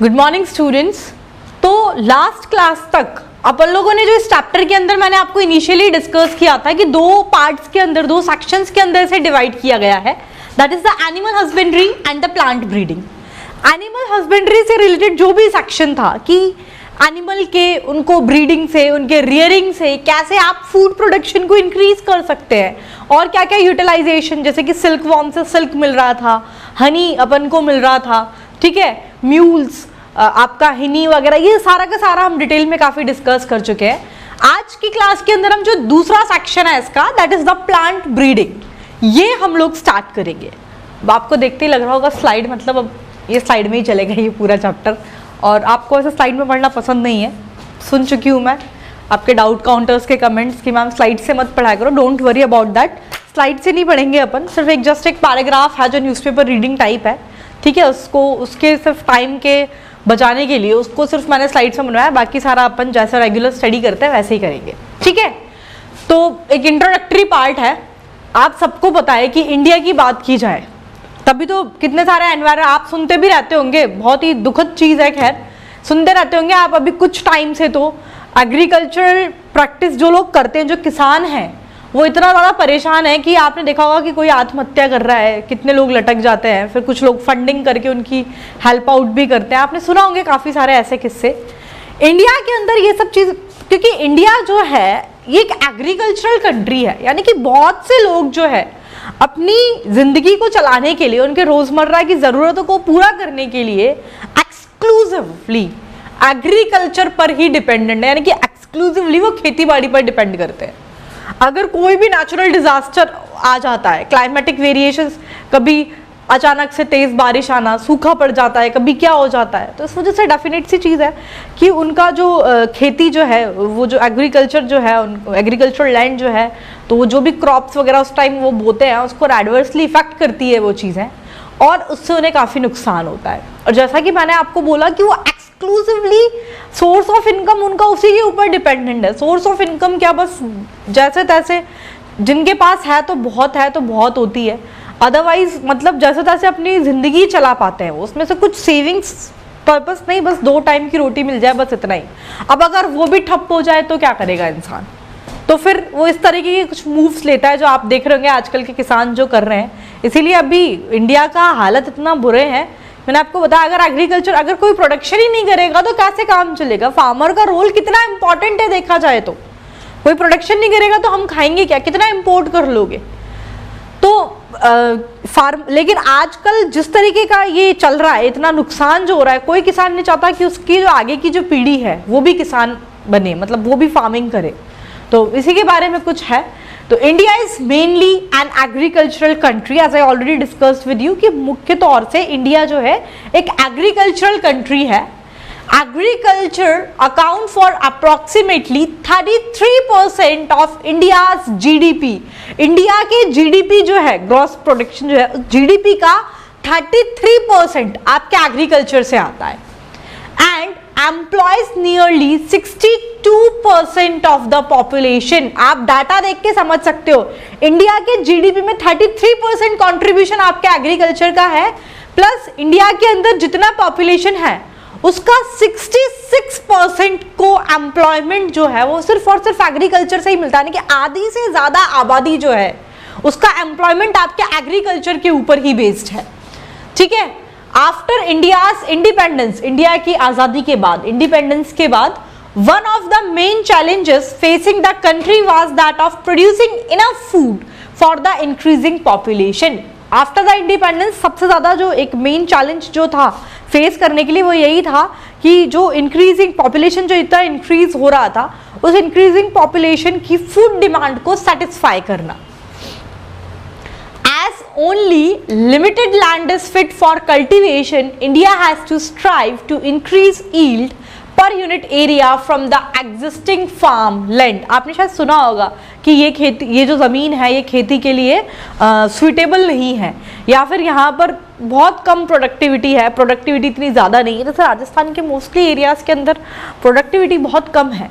Good morning students. तो last class तक अपन लोगों ने जो इस चैप्टर के अंदर मैंने आपको इनिशियली डिस्कस किया था कि दो पार्ट्स के अंदर, दो सेक्शंस के अंदर इसे डिवाइड किया गया है, that is the animal husbandry and the plant breeding. Animal husbandry से रिलेटेड जो भी सेक्शन था कि एनिमल के उनको ब्रीडिंग से, उनके रियरिंग से कैसे आप फूड प्रोडक्शन को इंक्रीज कर सकते हैं और क्या क्या यूटिलाइजेशन, जैसे कि सिल्क वॉर्म से सिल्क मिल रहा था, हनी अपन को मिल रहा था, ठीक है, म्यूल्स आपका हिनी वगैरह, ये सारा का सारा हम डिटेल में काफी डिस्कस कर चुके हैं। आज की क्लास के अंदर हम जो दूसरा सेक्शन है इसका, that is the plant breeding, ये हम लोग स्टार्ट करेंगे। अब आपको देखते ही लग रहा होगा स्लाइड, मतलब अब ये स्लाइड में ही चलेगा ये पूरा चैप्टर, और आपको ऐसे स्लाइड में पढ़ना पसंद नहीं है, सुन चुकी हूँ मैं आपके डाउट काउंटर्स के कमेंट्स कि मैम स्लाइड से मत पढ़ाया करो। Don't worry about that, slide से नहीं पढ़ेंगे अपन, सिर्फ एक जस्ट एक पैराग्राफ है जो न्यूज़पेपर रीडिंग टाइप है, ठीक है, उसको उसके सिर्फ टाइम के बचाने के लिए उसको सिर्फ मैंने स्लाइड से बनवाया, बाकी सारा अपन जैसा रेगुलर स्टडी करते हैं वैसे ही करेंगे, ठीक है। तो एक इंट्रोडक्टरी पार्ट है, आप सबको पता है कि इंडिया की बात की जाए तभी तो कितने सारे एनवायरमेंट आप सुनते भी रहते होंगे, बहुत ही दुखद चीज़ है, खैर सुनते रहते होंगे आप अभी कुछ टाइम से। तो एग्रीकल्चरल प्रैक्टिस जो लोग करते हैं, जो किसान हैं, वो इतना ज़्यादा परेशान है कि आपने देखा होगा कि कोई आत्महत्या कर रहा है, कितने लोग लटक जाते हैं, फिर कुछ लोग फंडिंग करके उनकी हेल्प आउट भी करते हैं, आपने सुना होंगे काफ़ी सारे ऐसे किस्से। इंडिया के अंदर ये सब चीज़, क्योंकि इंडिया जो है ये एक एग्रीकल्चरल कंट्री है, यानी कि बहुत से लोग जो है अपनी जिंदगी को चलाने के लिए, उनके रोजमर्रा की जरूरतों को पूरा करने के लिए एक्सक्लूसिवली एग्रीकल्चर पर ही डिपेंडेंट है, यानी कि एक्सक्लूसिवली वो खेती बाड़ी पर डिपेंड करते हैं। अगर कोई भी नेचुरल डिजास्टर आ जाता है, क्लाइमेटिक वेरिएशंस, कभी अचानक से तेज बारिश आना, सूखा पड़ जाता है, कभी क्या हो जाता है, तो इस वजह से डेफिनेट सी चीज़ है कि उनका जो खेती जो है, वो जो एग्रीकल्चर जो है, एग्रीकल्चरल लैंड जो है, तो वो जो भी क्रॉप्स वगैरह उस टाइम वो बोते हैं उसको एडवर्सली इफेक्ट करती है वो चीज़ें, और उससे उन्हें काफ़ी नुकसान होता है। और जैसा कि मैंने आपको बोला कि वो एक्सक्लूसिवली सोर्स ऑफ इनकम उनका उसी के ऊपर डिपेंडेंट है। सोर्स ऑफ इनकम क्या, बस जैसे तैसे जिनके पास है तो बहुत होती है, अदरवाइज मतलब जैसे तैसे अपनी ज़िंदगी चला पाते हैं, उसमें से कुछ सेविंग्स पर्पस नहीं, बस 2 टाइम की रोटी मिल जाए, बस इतना ही। अब अगर वो भी ठप हो जाए तो क्या करेगा इंसान, तो फिर वो इस तरीके के कुछ मूव्स लेता है जो आप देख रहे होंगे आजकल के किसान जो कर रहे हैं। इसीलिए अभी इंडिया का हालत इतना बुरे हैं। मैंने आपको बताया, अगर एग्रीकल्चर, अगर कोई प्रोडक्शन ही नहीं करेगा तो कैसे काम चलेगा। फार्मर का रोल कितना इंपॉर्टेंट है देखा जाए तो, कोई प्रोडक्शन नहीं करेगा तो हम खाएंगे क्या, कितना इम्पोर्ट कर लोगे। तो लेकिन आजकल जिस तरीके का ये चल रहा है, इतना नुकसान जो हो रहा है, कोई किसान नहीं चाहता कि उसकी जो आगे की जो पीढ़ी है वो भी किसान बने, मतलब वो भी फार्मिंग करे। तो इसी के बारे में कुछ है। तो India is mainly an agricultural country, as I already discussed with you, कि मुख्य तौर से इंडिया जो है एक एग्रीकल्चरल कंट्री है। Agriculture account for approximately 33% of India's GDP. India के जीडीपी जो है, ग्रॉस प्रोडक्शन जो है, जीडीपी का 33% आपके एग्रीकल्चर से आता है, and employees nearly 62% of the population. आप डाटा देख के समझ सकते हो, इंडिया के जीडीपी में 33% कॉन्ट्रीब्यूशन आपके एग्रीकल्चर का है, प्लस इंडिया के अंदर जितना पॉपुलेशन है उसका 66% को एम्प्लॉयमेंट जो है वो सिर्फ और सिर्फ एग्रीकल्चर से ही मिलता है, यानी कि आधी से ज्यादा आबादी जो है उसका एम्प्लॉयमेंट आपके एग्रीकल्चर के ऊपर ही बेस्ड है, ठीक है। आफ्टर इंडियाज इंडिपेंडेंस, इंडिया की आजादी के बाद, इंडिपेंडेंस के बाद, one of the main challenges facing the country was that of producing enough food for the increasing population. After the independence सबसे ज्यादा जो एक मेन चैलेंज जो था फेस करने के लिए वो यही था कि जो इंक्रीजिंग पॉपुलेशन, जो इतना इंक्रीज हो रहा था, उस इंक्रीजिंग पॉपुलेशन की फूड डिमांड को सेटिस्फाई करना। As only limited land is fit for cultivation, India has to strive to increase yield per unit area from the existing farm land। आपने शायद सुना होगा कि ये खेती, ये जो ज़मीन है ये खेती के लिए सुइटेबल नहीं है, या फिर यहाँ पर बहुत कम प्रोडक्टिविटी है, प्रोडक्टिविटी इतनी ज़्यादा नहीं है। जैसे राजस्थान के मोस्टली एरियाज़ के अंदर प्रोडक्टिविटी बहुत कम है,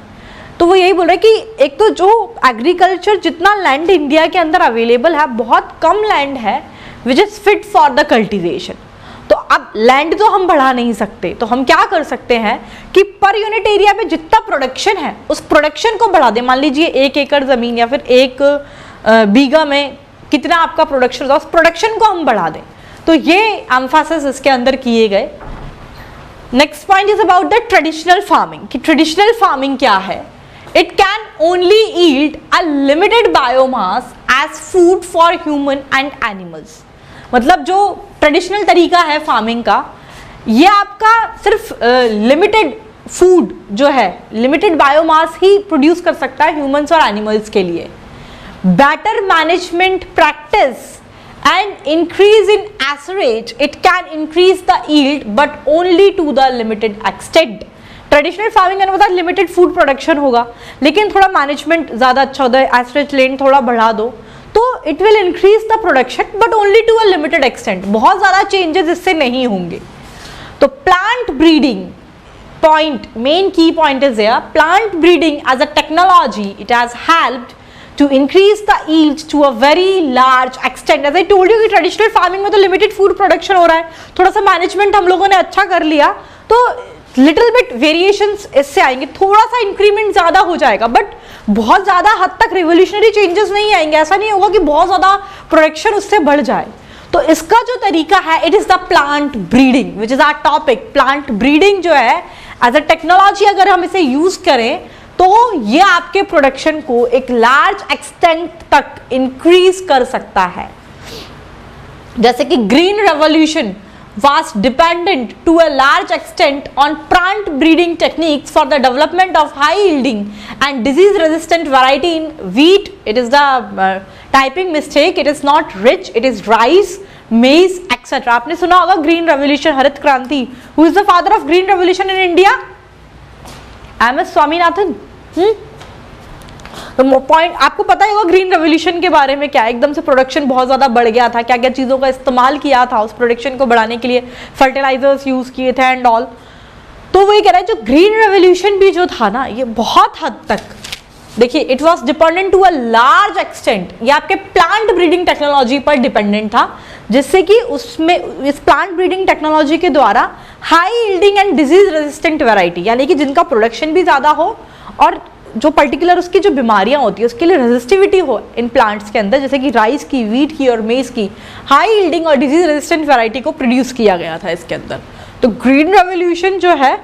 तो वो यही बोल रहे हैं कि एक तो जो एग्रीकल्चर, जितना लैंड इंडिया के अंदर अवेलेबल है, बहुत कम लैंड है which is fit for the cultivation. तो अब लैंड तो हम बढ़ा नहीं सकते, तो हम क्या कर सकते हैं कि पर यूनिट एरिया पे जितना प्रोडक्शन है उस प्रोडक्शन को बढ़ा दें। मान लीजिए 1 एकड़ जमीन या फिर 1 बीघा में कितना आपका प्रोडक्शन होता है, उस प्रोडक्शन को हम बढ़ा दें। तो ये एम्फेसिस इसके अंदर किए गए। Next point is about the traditional farming, कि ट्रेडिशनल फार्मिंग क्या है। It can only yield a limited biomass as food for human and animals. मतलब जो ट्रेडिशनल तरीका है फार्मिंग का, ये आपका सिर्फ लिमिटेड फूड जो है, लिमिटेड बायोमास ही प्रोड्यूस कर सकता है ह्यूमंस और एनिमल्स के लिए। Better management practice and increase in acreage, it can increase the yield but only to the limited extent. Traditional farming का मतलब लिमिटेड फूड प्रोडक्शन होगा, लेकिन थोड़ा मैनेजमेंट ज़्यादा अच्छा होता है, एवरेज लैंड थोड़ा बढ़ा दो तो it will increase the production but only to a limited extent. बहुत ज़्यादा चेंजेस इससे नहीं होंगे। तो plant breeding point, main key point is there, plant breeding as a technology it has helped to increase the yield to a very large extent. As I told you कि traditional farming में तो limited food production हो रहा है, थोड़ा सा management हम लोगों ने अच्छा कर लिया तो लिटिल बिट वेरिएशंस इससे आएंगे, थोड़ा सा इंक्रीमेंट ज़्यादा हो जाएगा बट बहुत ज़्यादा हद तक रिवोल्यूशनरी चेंजेस नहीं आएंगे। ऐसा नहीं होगा कि बहुत ज़्यादा प्रोडक्शन उससे बढ़ जाए। तो इसका जो तरीका है it is the plant breeding which is our topic. Plant breeding जो है एज अ टेक्नोलॉजी अगर हम इसे यूज़ करें तो ये आपके प्रोडक्शन को एक लार्ज एक्सटेंट तक इंक्रीज कर सकता है। जैसे कि green revolution was dependent to a large extent on plant breeding techniques for the development of high yielding and disease resistant variety in wheat. It is the typing mistake, it is not rich, it is rice, maize etc. आपने सुना होगा green revolution, हरित क्रांति। Who is the father of green revolution in India? MS Swaminathan. तो point आपको पता ही होगा green revolution के बारे में, क्या एकदम से प्रोडक्शन बहुत ज़्यादा बढ़ गया था, क्या क्या चीज़ों का इस्तेमाल किया था उस प्रोडक्शन को बढ़ाने के लिए, फर्टिलाइजर्स यूज़ किए थे एंड ऑल। तो वही कह रहा है जो ग्रीन रेवोल्यूशन भी जो था ना, ये बहुत हद तक देखिए it was dependent to a large extent, ये आपके प्लांट ब्रीडिंग टेक्नोलॉजी पर डिपेंडेंट था, जिससे कि उसमें इस प्लांट ब्रीडिंग टेक्नोलॉजी के द्वारा high yielding and disease resistant variety, यानी कि जिनका प्रोडक्शन भी ज़्यादा हो और जो पर्टिकुलर उसकी जो बीमारियां होती है उसके लिए रेजिस्टिविटी हो इन प्लांट्स के अंदर, जैसे कि राइस की, वीट की और मेज की हाई यील्डिंग और डिजीज रेजिस्टेंट वैरायटी को प्रोड्यूस किया गया था इसके अंदर। तो ग्रीन रेवोल्यूशन जो है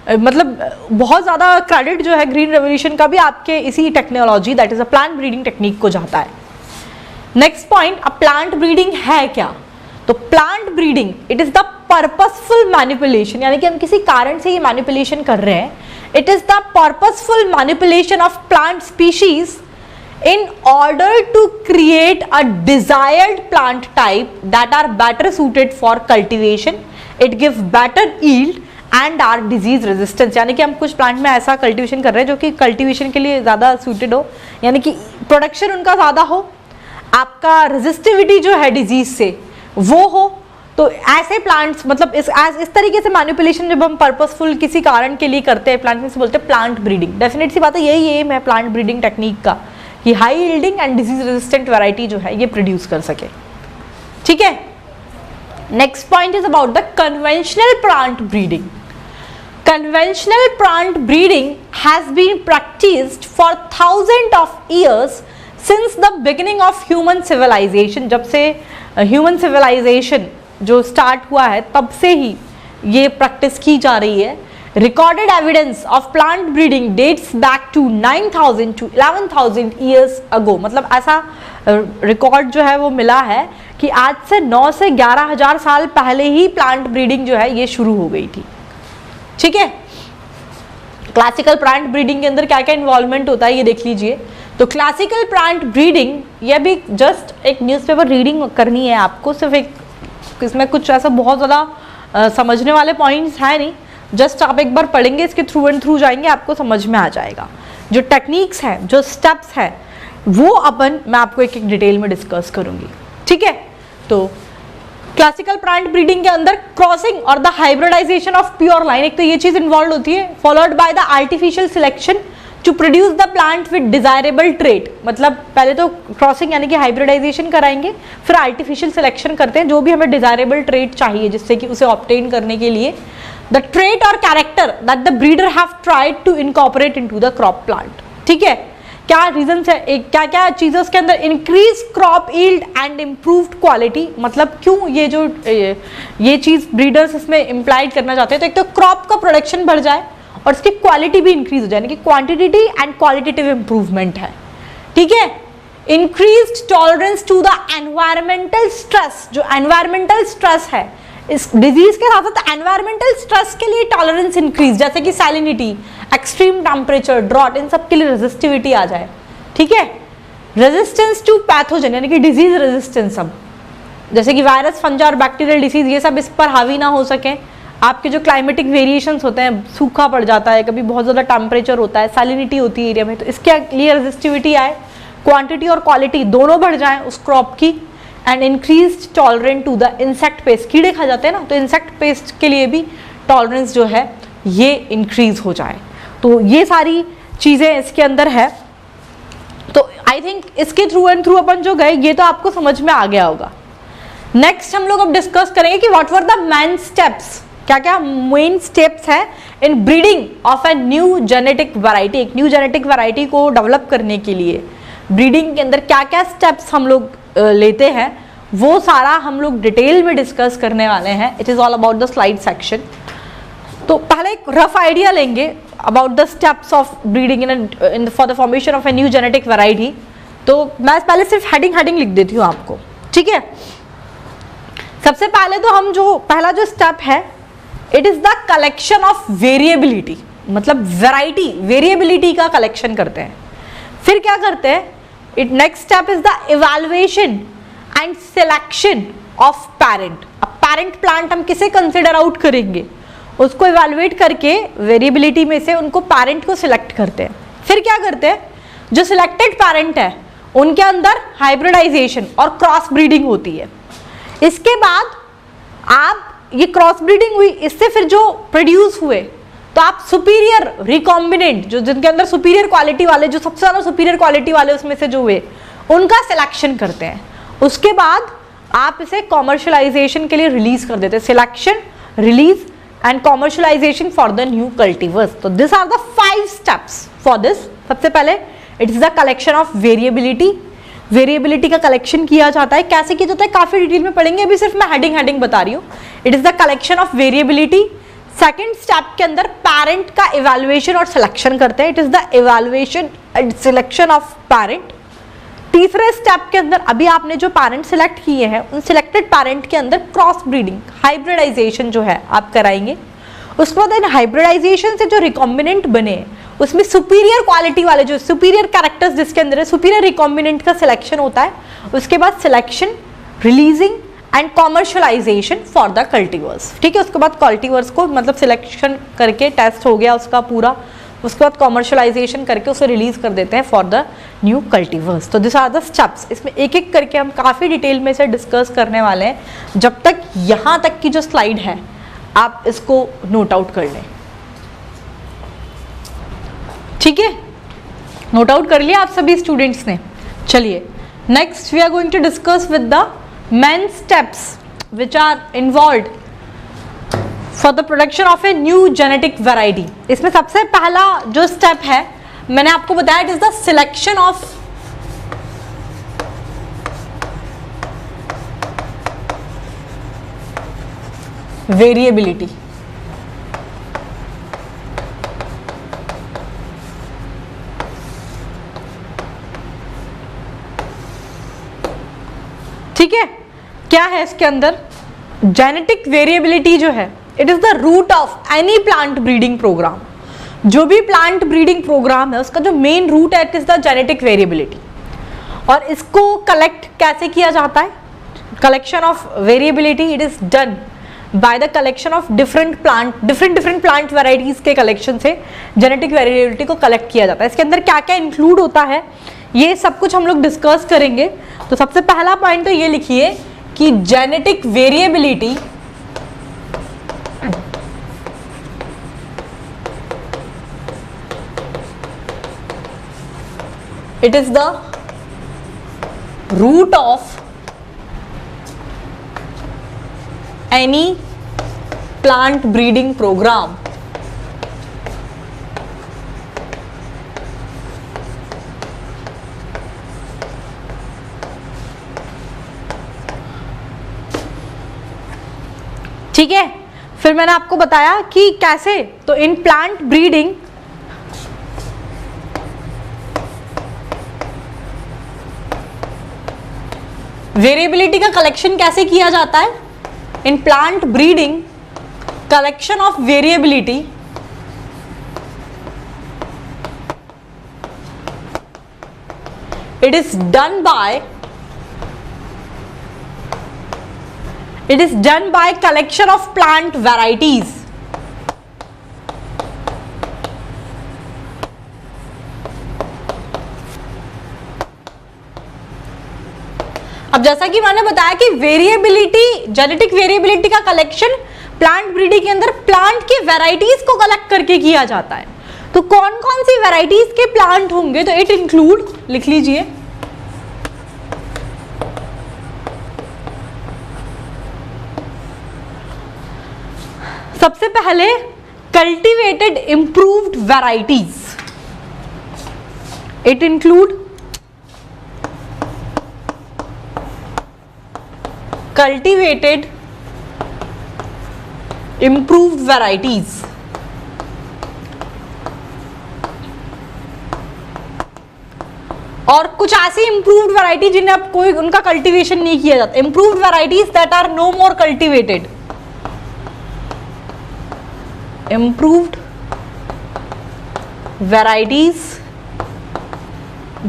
मतलब बहुत ज़्यादा क्रेडिट जो है ग्रीन रेवोल्यूशन का भी आपके इसी technology that is a plant breeding technique को जाता है। नेक्स्ट पॉइंट, अब प्लांट ब्रीडिंग है क्या? तो plant breeding it is the purposeful manipulation, यानी कि हम किसी कारण से ये मैनिपुलेशन कर रहे हैं। It is the purposeful manipulation of plant species in order to create a desired plant type that are better suited for cultivation. It gives better yield and are disease resistant. यानी कि हम कुछ plant में ऐसा cultivation कर रहे हैं जो कि कल्टीवेशन के लिए ज़्यादा सूटेड हो, यानी कि प्रोडक्शन उनका ज़्यादा हो, आपका रेजिस्टिविटी जो है डिजीज से वो हो। तो ऐसे प्लांट्स मतलब इस तरीके से मैनिपुलेशन जब हम पर्पसफुल किसी कारण के लिए करते हैं प्लांट में, से बोलते हैं प्लांट ब्रीडिंग। डेफिनेट सी बात है, यही एम है प्लांट ब्रीडिंग टेक्निक का कि high yielding and disease resistant variety जो है ये प्रोड्यूस कर सके। ठीक है, next point is about the conventional plant breeding. Conventional plant breeding has been practised for thousand of years since the beginning of human civilisation. जब से human civilisation जो स्टार्ट हुआ है तब से ही ये प्रैक्टिस की जा रही है। Recorded evidence of plant breeding dates back to 9000 to 11000 years ago. मतलब ऐसा रिकॉर्ड जो है वो मिला है कि आज से 9 से 11,000 साल पहले ही प्लांट ब्रीडिंग जो है ये शुरू हो गई थी। ठीक है, क्लासिकल प्लांट ब्रीडिंग के अंदर क्या क्या इन्वॉल्वमेंट होता है ये देख लीजिए। तो क्लासिकल प्लांट ब्रीडिंग, यह भी जस्ट एक न्यूज़पेपर रीडिंग करनी है आपको, सिर्फ एक इसमें कुछ ऐसा बहुत ज़्यादा समझने वाले पॉइंट्स हैं नहीं, जस्ट आप एक बार पढ़ेंगे इसके थ्रू एंड थ्रू जाएंगे आपको समझ में आ जाएगा। जो टेक्निक्स हैं, जो स्टेप्स हैं वो मैं आपको एक एक डिटेल में डिस्कस करूंगी। ठीक है, तो क्लासिकल प्लांट ब्रीडिंग के अंदर क्रॉसिंग और the hybridisation of pure line, एक तो ये चीज़ इन्वॉल्व होती है, followed by the artificial selection to produce the plant with desirable trait, मतलब पहले तो क्रॉसिंग यानी कि हाइब्रिडाइजेशन कराएंगे, फिर आर्टिफिशियल सिलेक्शन करते हैं जो भी हमें डिजायरेबल ट्रेट चाहिए जिससे कि उसे ऑब्टेन करने के लिए द ट्रेट और character that the breeder have tried to incorporate into the crop plant. ठीक है, क्या रीजन है, क्या क्या चीजें उसके अंदर, increase crop yield and improved quality, मतलब क्यों ये चीज ब्रीडर्स इसमें इम्प्लाइड करना चाहते हैं, तो एक तो क्रॉप का प्रोडक्शन बढ़ जाए और इसकी क्वालिटी भी इंक्रीज हो जाए, यानी कि क्वांटिटी एंड क्वालिटेटिव इंप्रूवमेंट है। ठीक है, increased tolerance to the environmental stress, जो एनवायरमेंटल स्ट्रेस है इस डिजीज के साथ साथ एनवायरमेंटल स्ट्रेस के लिए टॉलरेंस इंक्रीज, जैसे कि सैलिनिटी, एक्सट्रीम टेम्परेचर, ड्रॉट, इन सब के लिए रेजिस्टिविटी आ जाए। ठीक है, रेजिस्टेंस टू पैथोजन यानी कि डिजीज रेजिस्टेंस, सब जैसे कि वायरस, फंजा और बैक्टीरियल डिसीज ये सब इस पर हावी ना हो सके। आपके जो क्लाइमेटिक वेरिएशंस होते हैं, सूखा पड़ जाता है, कभी बहुत ज़्यादा टेम्परेचर होता है, सैलिनिटी होती है एरिया में, तो इसके लिए रेजिस्टिविटी आए, क्वांटिटी और क्वालिटी दोनों बढ़ जाएं उस क्रॉप की, and increase tolerant to the insect pest, कीड़े खा जाते हैं ना, तो इंसेक्ट पेस्ट के लिए भी टॉलरेंस जो है ये इंक्रीज हो जाए। तो ये सारी चीज़ें इसके अंदर है। तो आई थिंक इसके थ्रू एंड थ्रू अपन जो गए ये तो आपको समझ में आ गया होगा। नेक्स्ट हम लोग अब डिस्कस करेंगे कि what were the main steps, क्या क्या मेन स्टेप्स हैं इन breeding of a new genetic variety. एक न्यू जेनेटिक वैरायटी को डेवलप करने के लिए ब्रीडिंग के अंदर क्या क्या स्टेप्स हम लोग लेते हैं, वो सारा हम लोग डिटेल में डिस्कस करने वाले हैं। It is all about the slide section. तो पहले एक रफ आइडिया लेंगे about the steps of breeding in for the formation of a new genetic variety. तो मैं पहले सिर्फ हेडिंग लिख देती हूँ आपको। ठीक है, सबसे पहले तो हम जो पहला जो स्टेप है, it is the collection of variability, मतलब वैरायटी वेरिएबिलिटी का कलेक्शन करते हैं। फिर क्या करते हैं, it next step is the evaluation and selection of parent. अब पैरेंट प्लांट हम किसे कंसिडर आउट करेंगे, उसको इवैल्यूएट करके वेरिएबिलिटी में से उनको पैरेंट को सिलेक्ट करते हैं। फिर क्या करते हैं, जो सिलेक्टेड पैरेंट है उनके अंदर हाइब्रिडाइजेशन और क्रॉस ब्रीडिंग होती है। इसके बाद आप ये क्रॉस ब्रीडिंग हुई, इससे फिर जो प्रोड्यूस हुए तो आप सुपीरियर रिकॉम्बिनेंट, जो जिनके अंदर सुपीरियर क्वालिटी वाले, जो सबसे ज़्यादा सुपीरियर क्वालिटी वाले उसमें से जो हुए उनका सिलेक्शन करते हैं। उसके बाद आप इसे कॉमर्शलाइजेशन के लिए रिलीज कर देते हैं। Selection, release and commercialisation for the new cultivars. तो this are the 5 steps for this. सबसे पहले it is the collection of variability. Variability का कलेक्शन किया जाता है, कैसे किया जाता है काफी डिटेल में पढ़ेंगे, अभी सिर्फ मैं हेडिंग बता रही हूँ। It is the collection of variability. Second step के अंदर पैरेंट का इवैल्यूएशन और सिलेक्शन करते हैं। It is the evaluation and selection of parent. तीसरे स्टेप के अंदर अभी आपने जो पैरेंट सिलेक्ट किए हैं उन सिलेक्टेड पैरेंट के अंदर क्रॉस ब्रीडिंग, हाइब्रिडाइजेशन जो है आप कराएंगे। उसके बाद इन हाइब्रिडाइजेशन से जो रिकॉम्बिनेंट बने उसमें सुपीरियर क्वालिटी वाले, जो सुपीरियर कैरेक्टर्स जिसके अंदर है, सुपीरियर रिकॉम्बिनेंट का सिलेक्शन होता है। उसके बाद selection, releasing and commercialisation for the cultivars. ठीक है, उसके बाद कल्टीवर्स को मतलब सिलेक्शन करके टेस्ट हो गया उसका पूरा, उसके बाद कॉमर्शलाइजेशन करके उसे रिलीज कर देते हैं फॉर द न्यू कल्टीवर्स। तो दिस आर द स्टेप्स। इसमें एक एक करके हम काफ़ी डिटेल में से डिस्कस करने वाले हैं। जब तक यहाँ तक की जो स्लाइड है आप इसको नोट आउट कर लें। ठीक है, नोट आउट कर लिया आप सभी स्टूडेंट्स ने। चलिए next we are going to discuss with the main steps which are involved for the production of a new genetic variety. इसमें सबसे पहला जो स्टेप है मैंने आपको बताया, it is the selection of variability. ठीक है, क्या है इसके अंदर, जेनेटिक वेरिएबिलिटी जो है it is the root of any plant breeding programme. जो भी प्लांट ब्रीडिंग प्रोग्राम है उसका जो मेन रूट है it is the genetic variability. और इसको कलेक्ट कैसे किया जाता है, collection of variability it is done by the collection of different plant varieties के कलेक्शन से जेनेटिक वेरिएबिलिटी को कलेक्ट किया जाता है। इसके अंदर क्या क्या इंक्लूड होता है ये सब कुछ हम लोग डिस्कस करेंगे। तो सबसे पहला पॉइंट तो ये लिखिए कि genetic variability It is the root of any plant breeding program. ठीक है, फिर मैंने आपको बताया कि कैसे, तो इन प्लांट ब्रीडिंग वेरिएबिलिटी का कलेक्शन कैसे किया जाता है, in plant breeding collection of variability it is done by collection of plant varieties. अब जैसा कि मैंने बताया कि वेरिएबिलिटी, जेनेटिक वेरिएबिलिटी का कलेक्शन प्लांट ब्रीडिंग के अंदर प्लांट की वैरायटीज को कलेक्ट करके किया जाता है। तो कौन कौन सी वैरायटीज के प्लांट होंगे, तो इट इंक्लूड, लिख लीजिए, सबसे पहले cultivated improved varieties, it include cultivated improved varieties. और कुछ ऐसी इंप्रूव्ड वैरायटी जिन्हें अब कोई उनका कल्टीवेशन नहीं किया जाता, improved varieties that are no more cultivated, improved varieties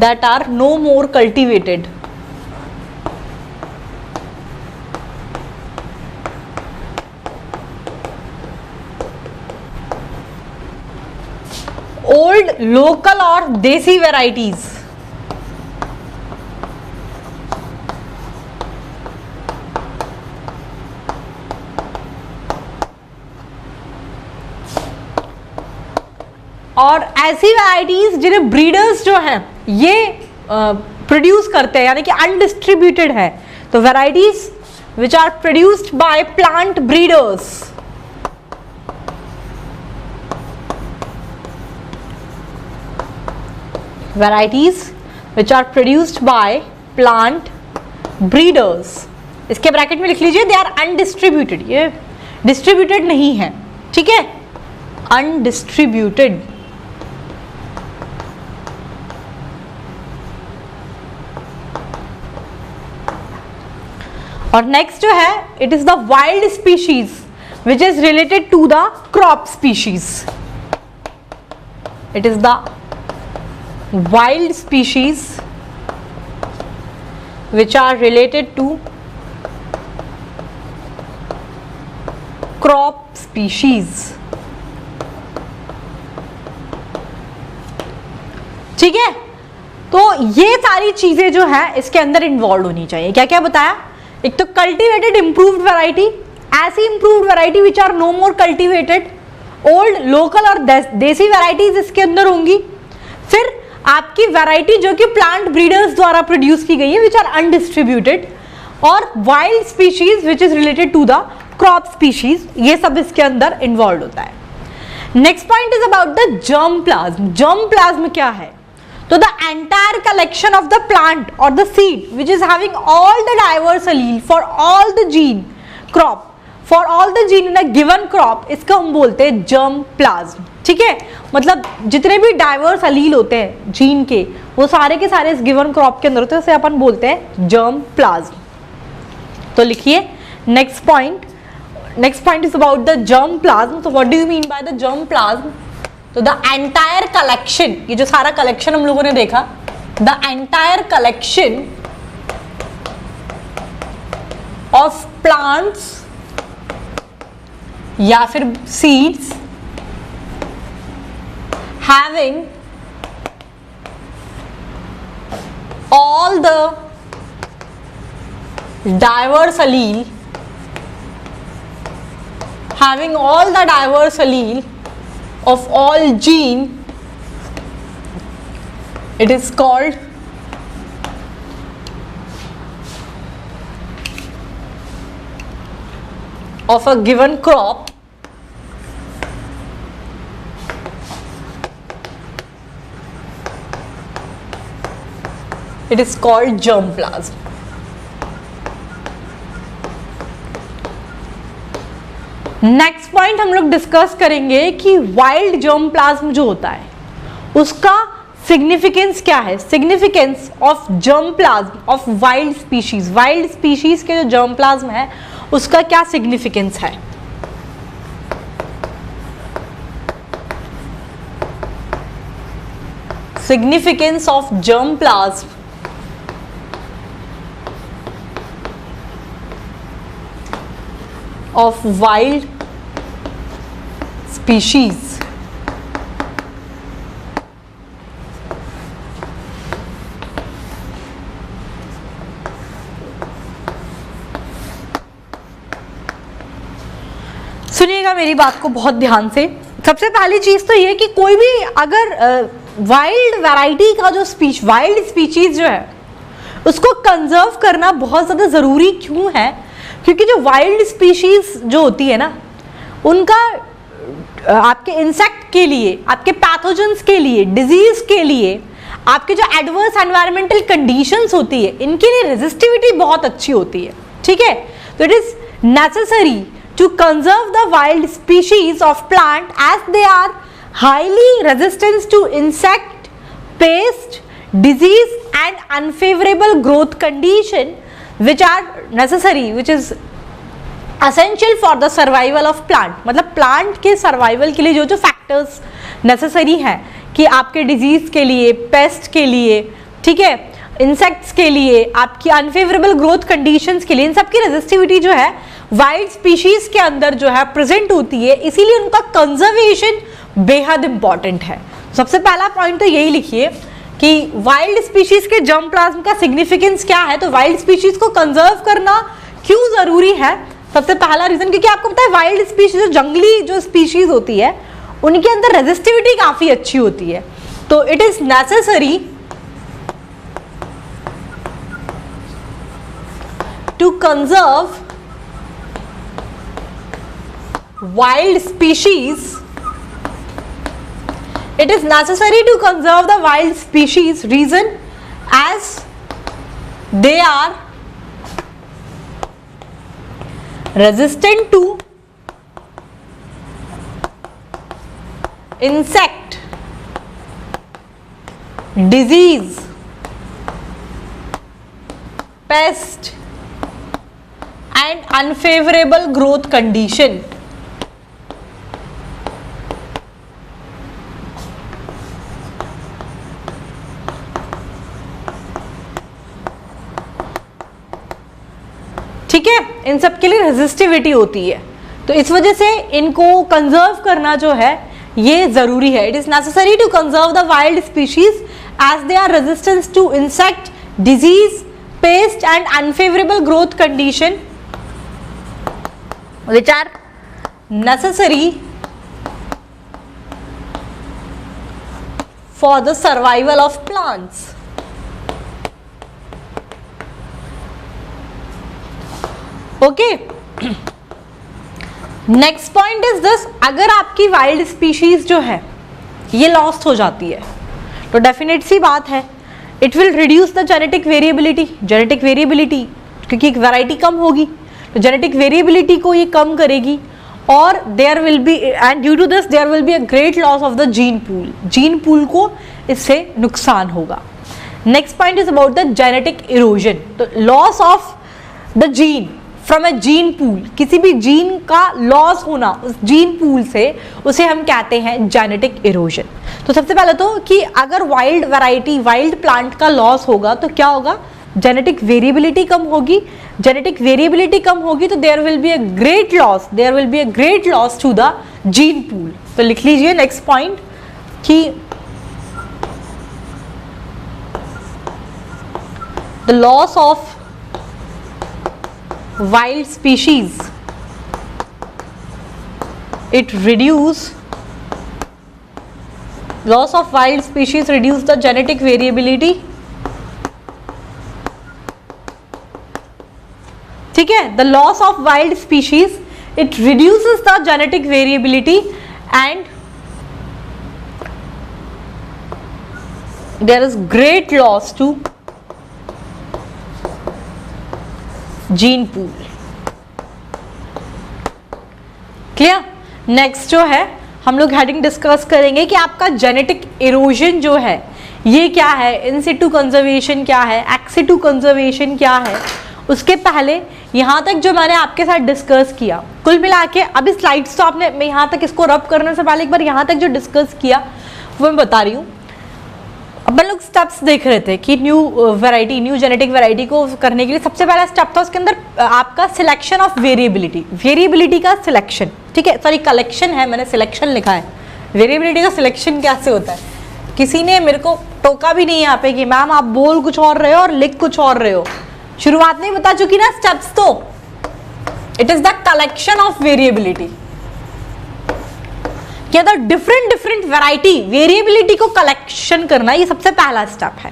that are no more cultivated. Old local or desi varieties, और ऐसी वैरायटीज जिन्हें ब्रीडर्स जो हैं ये प्रोड्यूस करते हैं, यानी कि अनडिस्ट्रीब्यूटेड है, तो varieties which are produced by plant breeders, varieties which are produced by plant breeders, इसके ब्रैकेट में लिख लीजिए दे आर अनडिस्ट्रीब्यूटेड, ये डिस्ट्रीब्यूटेड नहीं है, ठीक है, अनडिस्ट्रीब्यूटेड। और नेक्स्ट जो है, it is the wild species which is related to the crop species, it is the wild species which are related to crop species. ठीक है, तो ये सारी चीजें जो है इसके अंदर इन्वॉल्व होनी चाहिए। क्या क्या बताया, एक तो कल्टीवेटेड इंप्रूव्ड वैरायटी, ऐसी improved variety which are no more cultivated, old local और देसी वैरायटीज इसके अंदर होंगी, फिर आपकी वैरायटी जो कि प्लांट ब्रीडर्स द्वारा प्रोड्यूस की गई है विच आर अनडिस्ट्रीब्यूटेड, और wild species which is related to the crop species, ये सब इसके अंदर इन्वॉल्व होता है। Next point is about the germplasm. Germplasm क्या है, तो the entire collection of the plant or the seed which is having all the diverse allele for all the gene crop, for all the gene in a given crop, इसका हम बोलते हैं germ plasm। ठीक है, मतलब जितने भी diverse अलील होते हैं जीन के, वो सारे के सारे इस गिवन क्रॉप के अंदर होते हैं, उसे अपन बोलते हैं जर्म प्लाज्म। तो लिखिए next point is about the germplasm. तो what do you mean by the germplasm, तो द एंटायर कलेक्शन, ये जो सारा कलेक्शन हम लोगों ने देखा, the entire collection of plants या फिर seeds having all the diverse allele, having all the diverse allele of all gene, it is called of a given crop it is called germplasm. Next point हम लोग discuss करेंगे कि wild germplasm जो होता है उसका सिग्निफिकेंस क्या है. Significance of germplasm of wild species, wild species के जो जर्मप्लाज्म है उसका क्या सिग्निफिकेंस है. Significance of germplasm of wild species. सुनिएगा मेरी बात को बहुत ध्यान से. सबसे पहली चीज तो ये कि कोई भी अगर वाइल्ड वैरायटी का जो वाइल्ड स्पीशीज जो है उसको कंजर्व करना बहुत ज्यादा जरूरी क्यों है, क्योंकि जो वाइल्ड स्पीशीज जो होती है ना उनका आपके इंसेक्ट के लिए, आपके पैथोजेंस के लिए, डिजीज के लिए, आपके जो एडवर्स एनवायरमेंटल कंडीशंस होती है इनके लिए रेजिस्टिविटी बहुत अच्छी होती है. ठीक है, तो it is necessary to conserve the wild species of plant as they are highly resistance to insect, pest, disease and unfavourable growth condition which are necessary, which is essential for the survival of plant. मतलब plant के survival के लिए जो जो factors necessary हैं कि आपके disease के लिए, पेस्ट के लिए, ठीक है, इंसेक्ट्स के लिए, आपकी अनफेवरेबल ग्रोथ कंडीशंस के लिए, इन सब की रेजिस्टिविटी जो है वाइल्ड स्पीशीज के अंदर जो है प्रेजेंट होती है, इसीलिए उनका कंजर्वेशन बेहद इंपॉर्टेंट है. सबसे पहला पॉइंट तो यही लिखिए कि वाइल्ड स्पीशीज के जर्मप्लाज्म का सिग्निफिकेंस क्या है. तो वाइल्ड स्पीशीज को कंजर्व करना क्यों जरूरी है, सबसे पहला रीजन क्योंकि आपको पता है वाइल्ड स्पीशीज जो जंगली जो स्पीशीज होती है उनके अंदर रेजिस्टिविटी काफी अच्छी होती है. तो it is necessary to conserve wild species. It is necessary to conserve the wild species reason as they are resistant to insect, disease, pest and unfavorable growth condition. ठीक है, इन सब के लिए रेजिस्टिविटी होती है, तो इस वजह से इनको कंजर्व करना जो है ये जरूरी है. It is necessary to conserve the wild species as they are resistance to insect, disease, pest and unfavourable growth condition which are necessary for the survival of plants. Okay. Next point is this, अगर आपकी wild species जो है ये lost हो जाती है तो definite सी बात है it will reduce the genetic variability. Genetic variability क्योंकि एक वैरायटी कम होगी तो जेनेटिक वेरिएबिलिटी को ये कम करेगी और there will be and due to this there will be a great loss of the gene pool. Gene pool को इससे नुकसान होगा. Next point is about the genetic erosion. तो loss of the gene from a gene pool, किसी भी gene का loss होना उस जीन पूल से, उसे हम कहते हैं जेनेटिक इरोजन. तो सबसे पहले तो कि अगर वाइल्ड वैरायटी, वाइल्ड प्लांट का लॉस होगा तो क्या होगा, जेनेटिक वेरिएबिलिटी कम होगी. जेनेटिक वेरिएबिलिटी कम होगी तो there will be a great loss, there will be a great loss to the gene pool. तो लिख लीजिए नेक्स्ट पॉइंट कि the loss of wild species, it reduce, loss of wild species reduce the genetic variability. ठीक है, the loss of wild species it reduces the genetic variability and there is great loss to gene pool. Clear? Next जो है हम लोग heading discuss करेंगे कि आपका genetic erosion जो है ये क्या है, इन सिटू कंजर्वेशन क्या है, एक्स सिटू कंजर्वेशन क्या है। उसके पहले यहाँ तक जो मैंने आपके साथ डिस्कस किया, कुल मिला के अभी स्लाइड्स तो आपने, मैं यहाँ तक इसको रब करने से पहले एक बार यहाँ तक जो डिस्कस किया वो मैं बता रही हूँ। अपन लोग स्टेप्स देख रहे थे कि new variety, new genetic variety को करने के लिए सबसे पहला स्टेप था उसके अंदर आपका सिलेक्शन ऑफ वेरिएबिलिटी, वेरिएबिलिटी का सिलेक्शन, ठीक है, सॉरी कलेक्शन है, मैंने सिलेक्शन लिखा है। वेरिएबिलिटी का सिलेक्शन कैसे होता है? किसी ने मेरे को टोका भी नहीं यहाँ पे कि मैम आप बोल कुछ और रहे हो और लिख कुछ और रहे हो। शुरुआत में बता चुकी ना स्टेप्स, तो it is the collection of variability, क्या द डिफरेंट वैरायटी वेरिएबिलिटी को कलेक्शन करना, ये सबसे पहला स्टेप है।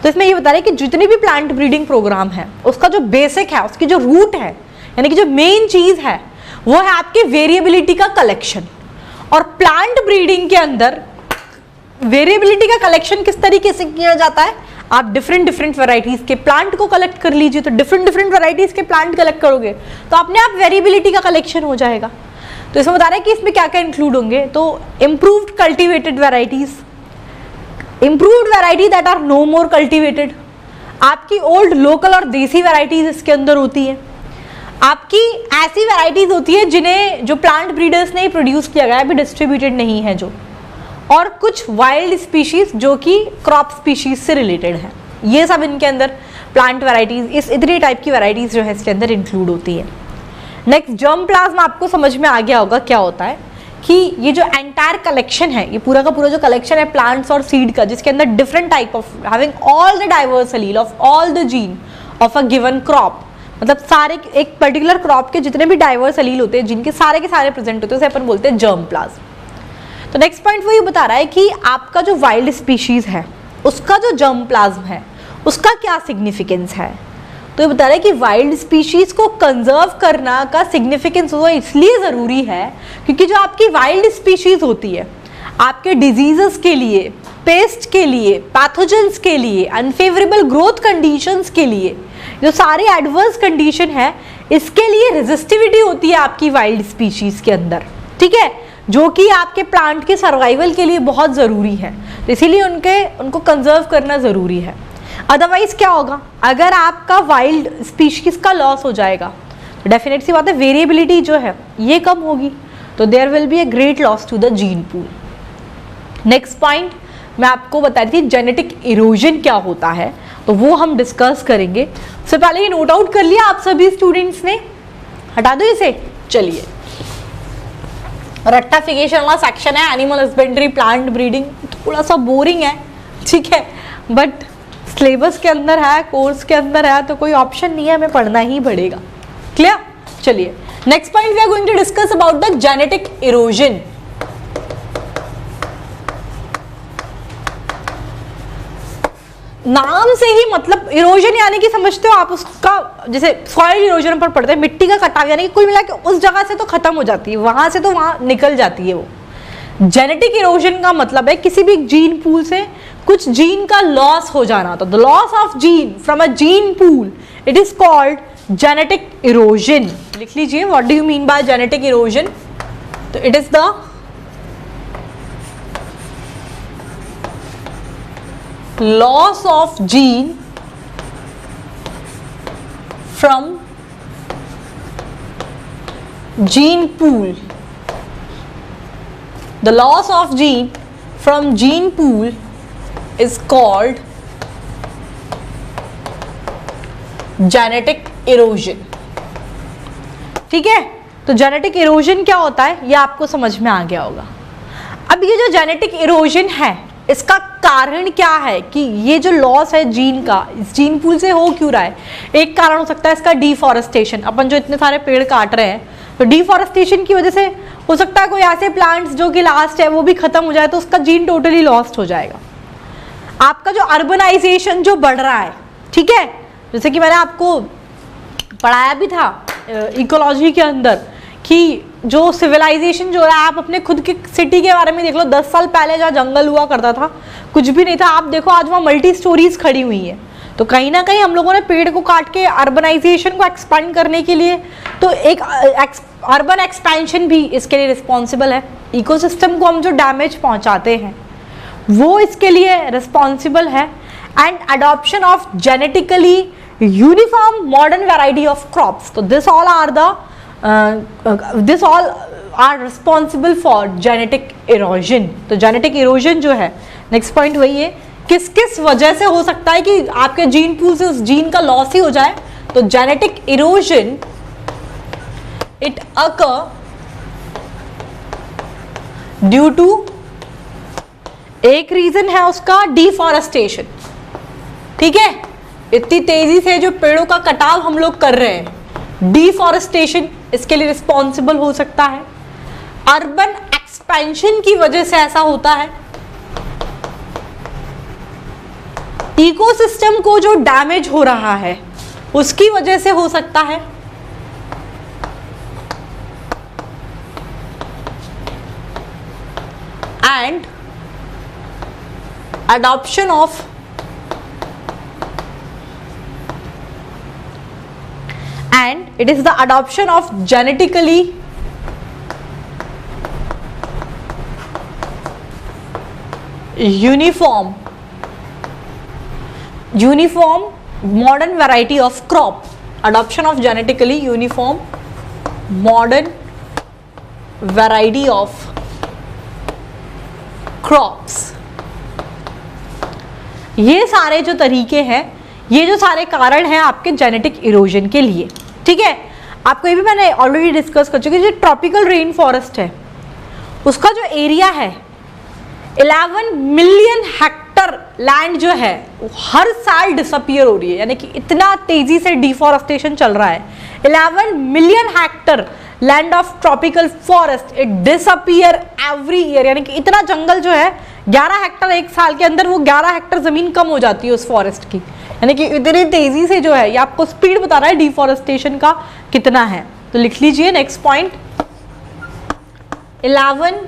तो इसमें ये बता रहे हैं कि जितनी भी प्लांट ब्रीडिंग प्रोग्राम है उसका जो बेसिक है, उसकी जो रूट है, यानी कि जो मेन चीज है वो है आपकी वेरिएबिलिटी का कलेक्शन। और प्लांट ब्रीडिंग के अंदर वेरिएबिलिटी का कलेक्शन किस तरीके से किया जाता है? आप डिफरेंट वैरायटीज के प्लांट को कलेक्ट कर लीजिए, तो डिफरेंट वैरायटीज के प्लांट कलेक्ट करोगे तो अपने आप वेरिएबिलिटी का कलेक्शन हो जाएगा। तो इसमें बता रहे हैं कि इसमें क्या क्या इंक्लूड होंगे, तो improved cultivated varieties, improved variety that are no more cultivated, आपकी ओल्ड लोकल और देसी वैरायटीज इसके अंदर होती है, आपकी ऐसी वैरायटीज होती है जिन्हें जो प्लांट ब्रीडर्स ने प्रोड्यूस किया गया है, अभी डिस्ट्रीब्यूटेड नहीं है जो, और कुछ वाइल्ड स्पीशीज जो कि क्रॉप स्पीशीज से रिलेटेड है। ये सब इनके अंदर प्लांट वैरायटीज, इस इतनी टाइप की वैरायटीज जो है इसके अंदर इंक्लूड होती है। नेक्स्ट जर्म प्लाज्मा, आपको समझ में आ गया होगा क्या होता है कि ये जो एंटायर कलेक्शन है, ये पूरा का पूरा जो कलेक्शन है प्लांट्स और सीड का, जिसके अंदर different type of having all the diverse allele of all the gene of a given crop, मतलब सारे एक पर्टिकुलर क्रॉप के जितने भी डाइवर्स एलील होते हैं जिनके सारे के सारे प्रेजेंट होते हैं उसे अपन बोलते हैं जर्म प्लाज्मा। तो नेक्स्ट पॉइंट वो ये बता रहा है कि आपका जो वाइल्ड स्पीशीज है उसका जो जर्म प्लाज्म है उसका क्या सिग्निफिकेंस है। तो ये बता रहा है कि वाइल्ड स्पीशीज को कंजर्व करना का सिग्निफिकेंस वो इसलिए ज़रूरी है क्योंकि जो आपकी वाइल्ड स्पीशीज होती है आपके डिजीजेस के लिए, पेस्ट के लिए, पैथोजेंस के लिए, अनफेवरेबल ग्रोथ कंडीशंस के लिए, जो सारे एडवर्स कंडीशन है इसके लिए रेजिस्टिविटी होती है आपकी वाइल्ड स्पीशीज के अंदर, ठीक है, जो कि आपके प्लांट के सर्वाइवल के लिए बहुत ज़रूरी है। तो इसीलिए उनको कंजर्व करना ज़रूरी है। अदरवाइज क्या होगा, अगर आपका वाइल्ड स्पीशीज का लॉस हो जाएगा तो डेफिनेट सी बात है वेरिएबिलिटी जो है ये कम होगी, तो there will be a great loss to the gene pool. Next point मैं आपको बता रही थी जेनेटिक इरोजन क्या होता है, तो वो हम डिस्कस करेंगे। उससे पहले ये नोट आउट कर लिया आप सभी स्टूडेंट्स ने, हटा दो इसे। चलिए, रट्टाफिकेशन वाला सेक्शन है, एनिमल हस्बेंड्री, प्लांट ब्रीडिंग, थोड़ा सा बोरिंग है, ठीक है, बट सिलेबस के अंदर है, कोर्स के अंदर है, तो कोई ऑप्शन नहीं है, हमें पढ़ना ही पड़ेगा। क्लियर? चलिए, next point we are going to discuss about the genetic erosion. नाम से ही मतलब इरोजन यानी कि समझते हो आप उसका, जैसे सॉइल इरोजन पर पढ़ते हैं, मिट्टी का कटाव, यानी कि कुल मिला के उस जगह से तो खत्म हो जाती है, वहां से तो वहां निकल जाती है वो। जेनेटिक इरोजन का मतलब है किसी भी जीन पूल से कुछ जीन का लॉस हो जाना, तो the loss of gene from a gene pool it is called genetic erosion. लिख लीजिए, what do you mean by genetic erosion? तो it is the loss of gene from gene pool. The loss of gene from gene pool is called genetic erosion. ठीक है, तो genetic erosion क्या होता है ये आपको समझ में आ गया होगा। अब ये जो जेनेटिक इरोजन है इसका कारण क्या है कि ये जो लॉस है जीन का, इस जीन पूल से हो क्यों रहा है? एक कारण हो सकता है इसका डिफॉरेस्टेशन, अपन जो इतने सारे पेड़ काट रहे हैं, तो डिफॉरेस्टेशन की वजह से हो सकता है कोई ऐसे प्लांट्स जो कि लास्ट है वो भी खत्म हो जाए, तो उसका जीन टोटली लॉस्ट हो जाएगा। आपका जो अर्बनाइजेशन जो बढ़ रहा है, ठीक है, जैसे कि मैंने आपको पढ़ाया भी था इकोलॉजी के अंदर कि जो सिविलाइजेशन जो है, आप अपने खुद की सिटी के बारे में देख लो, 10 साल पहले जहाँ जंगल हुआ करता था कुछ भी नहीं था, आप देखो आज वहाँ मल्टी स्टोरीज खड़ी हुई है। तो कहीं ना कहीं हम लोगों ने पेड़ को काट के अर्बनाइजेशन को एक्सपांड करने के लिए, तो एक अर्बन एक्सपेंशन भी इसके लिए रिस्पॉन्सिबल है। इकोसिस्टम को हम जो डैमेज पहुंचाते हैं वो इसके लिए रिस्पॉन्सिबल है। And adoption of genetically uniform modern variety of crops, तो this all are responsible for genetic erosion. तो जेनेटिक इरोजन जो है, नेक्स्ट पॉइंट वही है, किस किस वजह से हो सकता है कि आपके जीन पूल से उस जीन का लॉस ही हो जाए। तो genetic erosion it occur due to, एक रीजन है उसका डिफॉरेस्टेशन, ठीक है, इतनी तेजी से जो पेड़ों का कटाव हम लोग कर रहे हैं, डिफॉरेस्टेशन इसके लिए रिस्पॉन्सिबल हो सकता है। अर्बन एक्सपेंशन की वजह से ऐसा होता है। इकोसिस्टम को जो डैमेज हो रहा है उसकी वजह से हो सकता है। And adoption of and it is the adoption of genetically uniform modern variety of crop, adoption of genetically uniform modern variety of crops। ये सारे जो तरीके हैं, ये जो सारे कारण हैं आपके जेनेटिक इरोजन के लिए, ठीक है। आपको ये भी मैंने ऑलरेडी डिस्कस कर चुकी, जो ट्रॉपिकल रेन फॉरेस्ट है उसका जो एरिया है 11 मिलियन हेक्टर लैंड जो है वो हर साल डिसअपियर हो रही है, यानी कि इतना तेजी से डिफॉरेस्टेशन चल रहा है। 11 million Hector land of tropical forest it disappear every year, यानी कि इतना जंगल जो है 11 हेक्टर एक साल के अंदर, वो 11 हेक्टर जमीन कम हो जाती है उस फॉरेस्ट की, यानी कि इतनी तेजी से जो है, ये आपको स्पीड बता रहा है डिफॉरेस्टेशन का कितना है। तो लिख लीजिए next point, 11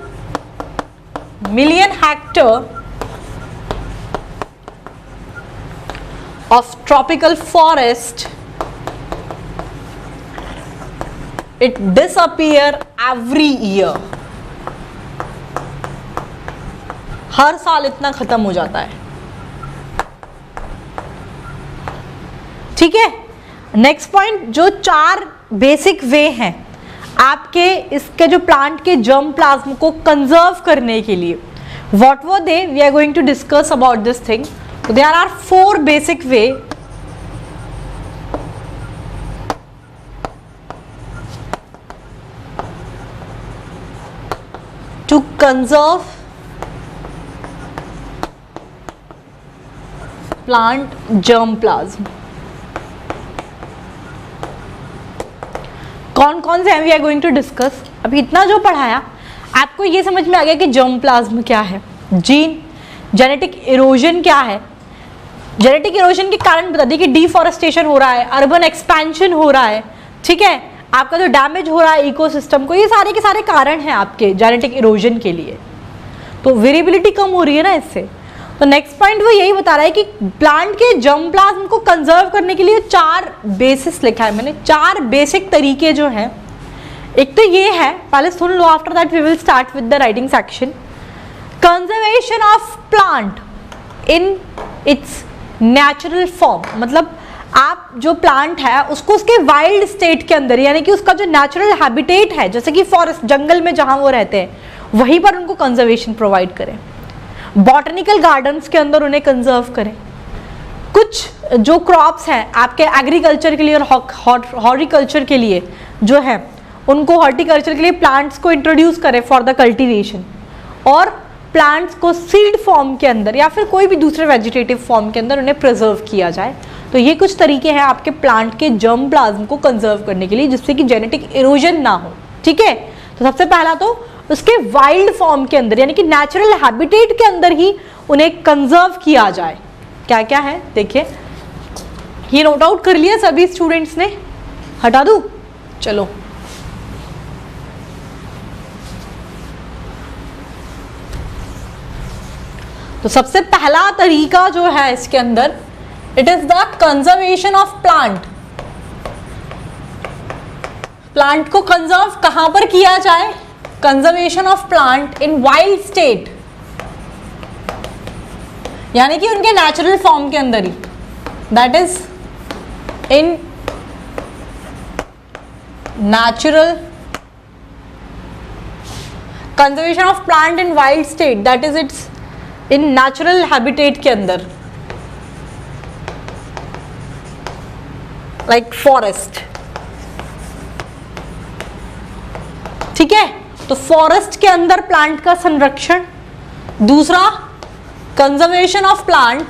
million Hector of tropical forest it disappear every year, हर साल इतना खत्म हो जाता है, ठीक है। नेक्स्ट पॉइंट, जो 4 बेसिक वे हैं आपके इसके जो प्लांट के जर्म प्लाज्म को कंजर्व करने के लिए, what were they, we are going to discuss about this thing. There are 4 basic way to conserve plant germplasm। कौन कौन से हैं we are going to discuss. अभी इतना जो पढ़ाया आपको ये समझ में आ गया कि जर्मप्लाज्म क्या है, जीन, जेनेटिक इरोजन क्या है। जेनेटिक इरोजन के कारण बता दिए कि डिफॉरेस्टेशन हो रहा है, अर्बन एक्सपेंशन हो रहा है, ठीक है, आपका जो डैमेज हो रहा है इकोसिस्टम को, ये सारे के सारे कारण हैं आपके जेनेटिक इरोजन के लिए। तो वेरिएबिलिटी कम हो रही है ना इससे। तो नेक्स्ट पॉइंट वो यही बता रहा है कि प्लांट के जर्मप्लाज्म को कंजर्व करने के लिए 4 बेसिस लिखा है मैंने, 4 बेसिक तरीके जो हैं। एक तो ये है, पहले सुन लो, after that we will start with the writing section. Conservation of plant in its natural form, मतलब आप जो प्लांट है उसको उसके वाइल्ड स्टेट के अंदर, यानी कि उसका जो नेचुरल हैबिटेट है, जैसे कि फॉरेस्ट, जंगल में जहां वो रहते हैं वहीं पर उनको कंजर्वेशन प्रोवाइड करें। बॉटनिकल गार्डन्स के अंदर उन्हें कंजर्व करें। कुछ जो क्रॉप्स हैं आपके एग्रीकल्चर के लिए और हॉर्टिकल्चर के लिए जो है, उनको हॉर्टिकल्चर के लिए प्लांट्स को इंट्रोड्यूस करें फॉर द कल्टीवेशन, और प्लांट्स को सीड फॉर्म के अंदर या फिर कोई भी दूसरे वेजिटेटिव फॉर्म के अंदर उन्हें प्रिजर्व किया जाए। तो ये कुछ तरीके हैं आपके प्लांट के जर्म प्लाज्म को कंजर्व करने के लिए, जिससे कि जेनेटिक इरोजन ना हो, ठीक है। तो सबसे पहला तो उसके वाइल्ड फॉर्म के अंदर, यानी कि नेचुरल हैबिटेट के अंदर ही उन्हें कंजर्व किया जाए। क्या क्या है देखिए, ये नोट आउट कर लिया सभी स्टूडेंट्स ने, हटा दूं, चलो। तो सबसे पहला तरीका जो है इसके अंदर, it is the conservation of plant. Plant को कंजर्व कहां पर किया जाए? Conservation of plant in wild state, यानी कि उनके नेचुरल फॉर्म के अंदर ही, that is in natural conservation of plant in wild state, that is its in natural habitat के अंदर, लाइक फॉरेस्ट। ठीक है, तो फॉरेस्ट के अंदर प्लांट का संरक्षण। दूसरा, conservation of plant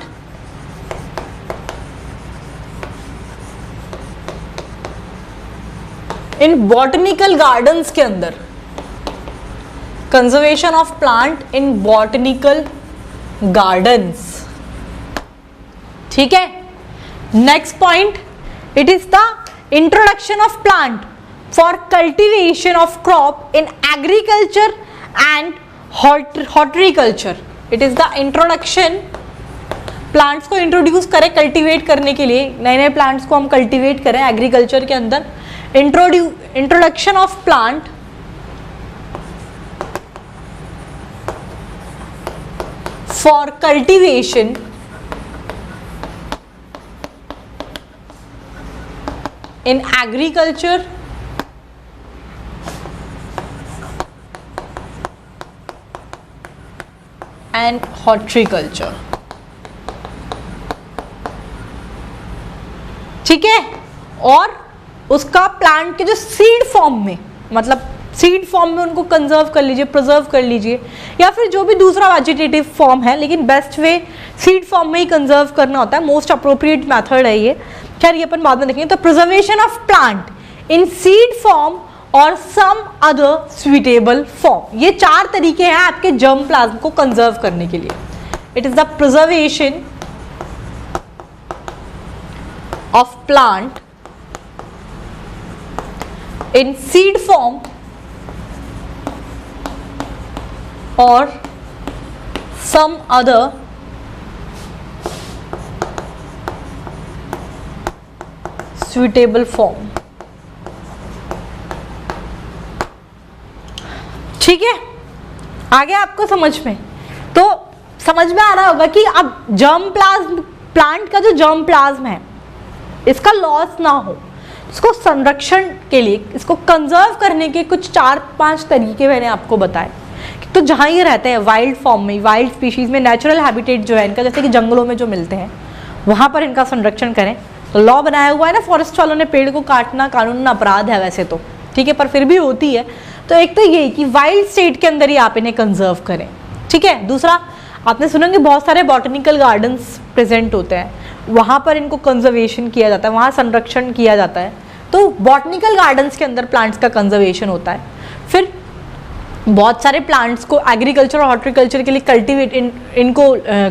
in botanical gardens के अंदर, conservation of plant in botanical gardens. ठीक है, next point, it is the introduction of plant for cultivation of crop in agriculture and horticulture. It is the introduction, plants को introduce करें cultivate करने के लिए, नए नए प्लांट्स को हम कल्टीवेट करें एग्रीकल्चर के अंदर। Introduction of plant for cultivation in agriculture and horticulture. ठीक है, और उसका प्लांट के जो सीड फॉर्म में, मतलब सीड फॉर्म में उनको कंजर्व कर लीजिए, प्रिजर्व कर लीजिए, या फिर जो भी दूसरा वेजिटेटिव फॉर्म है, लेकिन बेस्ट वे सीड फॉर्म में ही कंजर्व करना होता है, मोस्ट अप्रोप्रिएट मेथड है ये। खैर ये अपन बाद में देखेंगे। तो preservation of plant in seed form और सम अदर सुइटेबल फॉर्म, ये चार तरीके हैं आपके जर्म प्लाज्म को कंजर्व करने के लिए। It is the preservation of plant in seed form और some other suitable form। ठीक है, आ गया आपको समझ में? तो समझ में आ रहा होगा कि अब जर्म प्लाज्म, प्लांट का जो जर्म प्लाज्म है, इसका लॉस ना हो, इसको संरक्षण के लिए, इसको कंजर्व करने के कुछ 4-5 तरीके मैंने आपको बताए। तो जहाँ ये रहते हैं वाइल्ड फॉर्म में, वाइल्ड स्पीशीज में, नेचुरल हैबिटेट जो है इनका, जैसे कि जंगलों में जो मिलते हैं, वहाँ पर इनका संरक्षण करें। तो लॉ बनाया हुआ है ना फॉरेस्ट वालों ने, पेड़ को काटना कानूनन अपराध है वैसे तो, ठीक है, पर फिर भी होती है। तो एक तो ये कि वाइल्ड स्टेट के अंदर ही आप इन्हें कंजर्व करें। ठीक है, दूसरा आपने सुना कि बहुत सारे बॉटनिकल गार्डन्स प्रेजेंट होते हैं, वहाँ पर इनको कंजर्वेशन किया जाता है, वहाँ संरक्षण किया जाता है। तो बॉटनिकल गार्डन्स के अंदर प्लांट्स का कंजर्वेशन होता है। फिर बहुत सारे प्लांट्स को एग्रीकल्चर और हॉर्टिकल्चर के लिए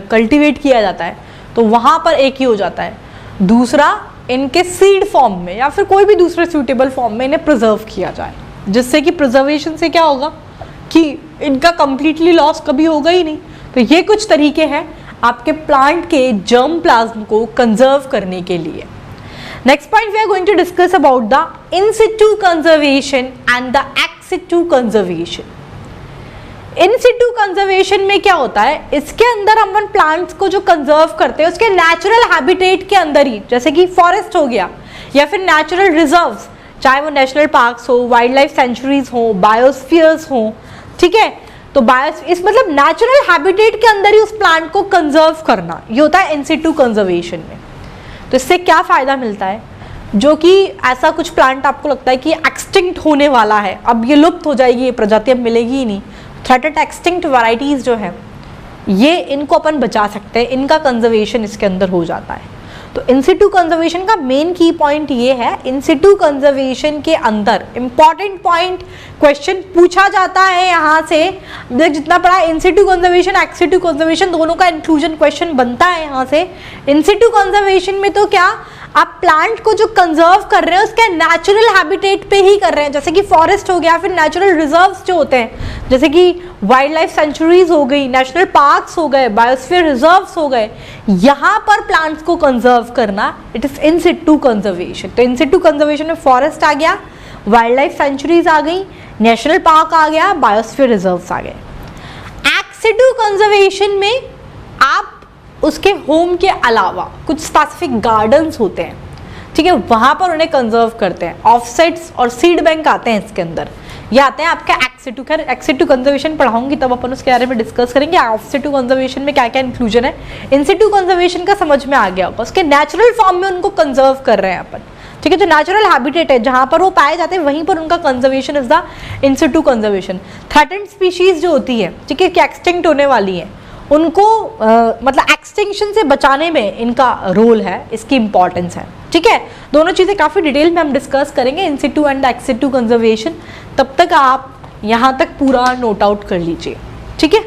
कल्टीवेट किया जाता है, तो वहाँ पर एक ही हो जाता है। दूसरा, इनके सीड फॉर्म में या फिर कोई भी दूसरे सूटेबल फॉर्म में इन्हें प्रिजर्व किया जाए, जिससे कि प्रिजर्वेशन से क्या होगा कि इनका कंप्लीटली लॉस कभी होगा ही नहीं। तो ये कुछ तरीके हैं आपके प्लांट के जर्म प्लाज्म को कंजर्व करने के लिए। Next point we are going to discuss about the in situ conservation and the ex situ conservation. In situ conservation में क्या होता है, इसके अंदर हम प्लांट्स को जो कंजर्व करते हैं उसके नेचुरल हैबिटेट के अंदर ही, जैसे कि फॉरेस्ट हो गया या फिर नेचुरल रिजर्व्स, चाहे वो नेशनल पार्क्स हो, वाइल्ड लाइफ सेंचुरीज हो, बायोस्फीयर्स हो। ठीक है, तो इस मतलब नेचुरल हैबिटेट के अंदर ही उस प्लांट को कंजर्व करना, ये होता है इन सिटू कंजर्वेशन में। तो इससे क्या फायदा मिलता है, जो कि ऐसा कुछ प्लांट आपको लगता है कि एक्सटिंक्ट होने वाला है, अब ये लुप्त हो जाएगी, ये प्रजाति अब मिलेगी ही नहीं, थ्रेटेड एक्सटिंक्ट वैरायटीज जो है ये, इनको अपन बचा सकते हैं, इनका कंजर्वेशन इसके अंदर हो जाता है। तो इन सिटू कंजर्वेशन का मेन की पॉइंट ये है, इन सिटू कंजर्वेशन के अंदर इंपॉर्टेंट पॉइंट क्वेश्चन पूछा जाता है यहाँ से, देख जितना पढ़ा in situ conservation ex situ conservation दोनों का इंक्लूजन क्वेश्चन बनता है यहाँ से। इन सिटू कंजर्वेशन में तो क्या आप प्लांट को जो कंजर्व कर रहे हैं उसके नेचुरल हैबिटेट पे ही कर रहे हैं, जैसे कि फॉरेस्ट हो गया, फिर नेचुरल रिजर्व्स जो होते हैं जैसे कि वाइल्ड लाइफ सेंचुरीज हो गई, नेशनल पार्क्स हो गए, बायोस्फीयर रिजर्व्स हो गए, यहाँ पर प्लांट्स को कंजर्व करना it is in situ conservation. तो इन सिटू कंजर्वेशन में फॉरेस्ट आ गया, वाइल्ड लाइफ सेंचुरीज आ गई, नेशनल पार्क आ गया, बायोस्फीयर रिजर्व्स आ गए। एक्स सिटू कंजर्वेशन में आप उसके होम के अलावा कुछ स्पेसिफिक गार्डन्स होते हैं, ठीक है, वहां पर उन्हें कंजर्व करते हैं। ऑफसेट्स और सीड बैंक आते हैं इसके अंदर, ये आते हैं आपका एक्स सिटू। खैर एक्स सिटू कंजर्वेशन पढ़ाऊंगी तब अपन उसके बारे में डिस्कस करेंगे ऑफ सिटू कंजर्वेशन में क्या क्या इंक्लूजन है। इन सिटू कंजर्वेशन का समझ में आ गया होगा, उसके नेचुरल फॉर्म में उनको कंजर्व कर रहे हैं अपन, ठीक है, जो नेचुरल हैबिटेट है जहां पर वो पाए जाते हैं वहीं पर उनका conservation is the in situ conservation. Threatened species जो होती है, ठीक है, कि एक्सटिंक्ट होने वाली है, उनको मतलब एक्सटिंक्शन से बचाने में इनका रोल है, इसकी इंपॉर्टेंस है, ठीक है। दोनों चीजें काफी डिटेल में हम डिस्कस करेंगे, in situ and ex situ conservation. तब तक आप यहां तक पूरा नोट आउट कर लीजिए, ठीक है,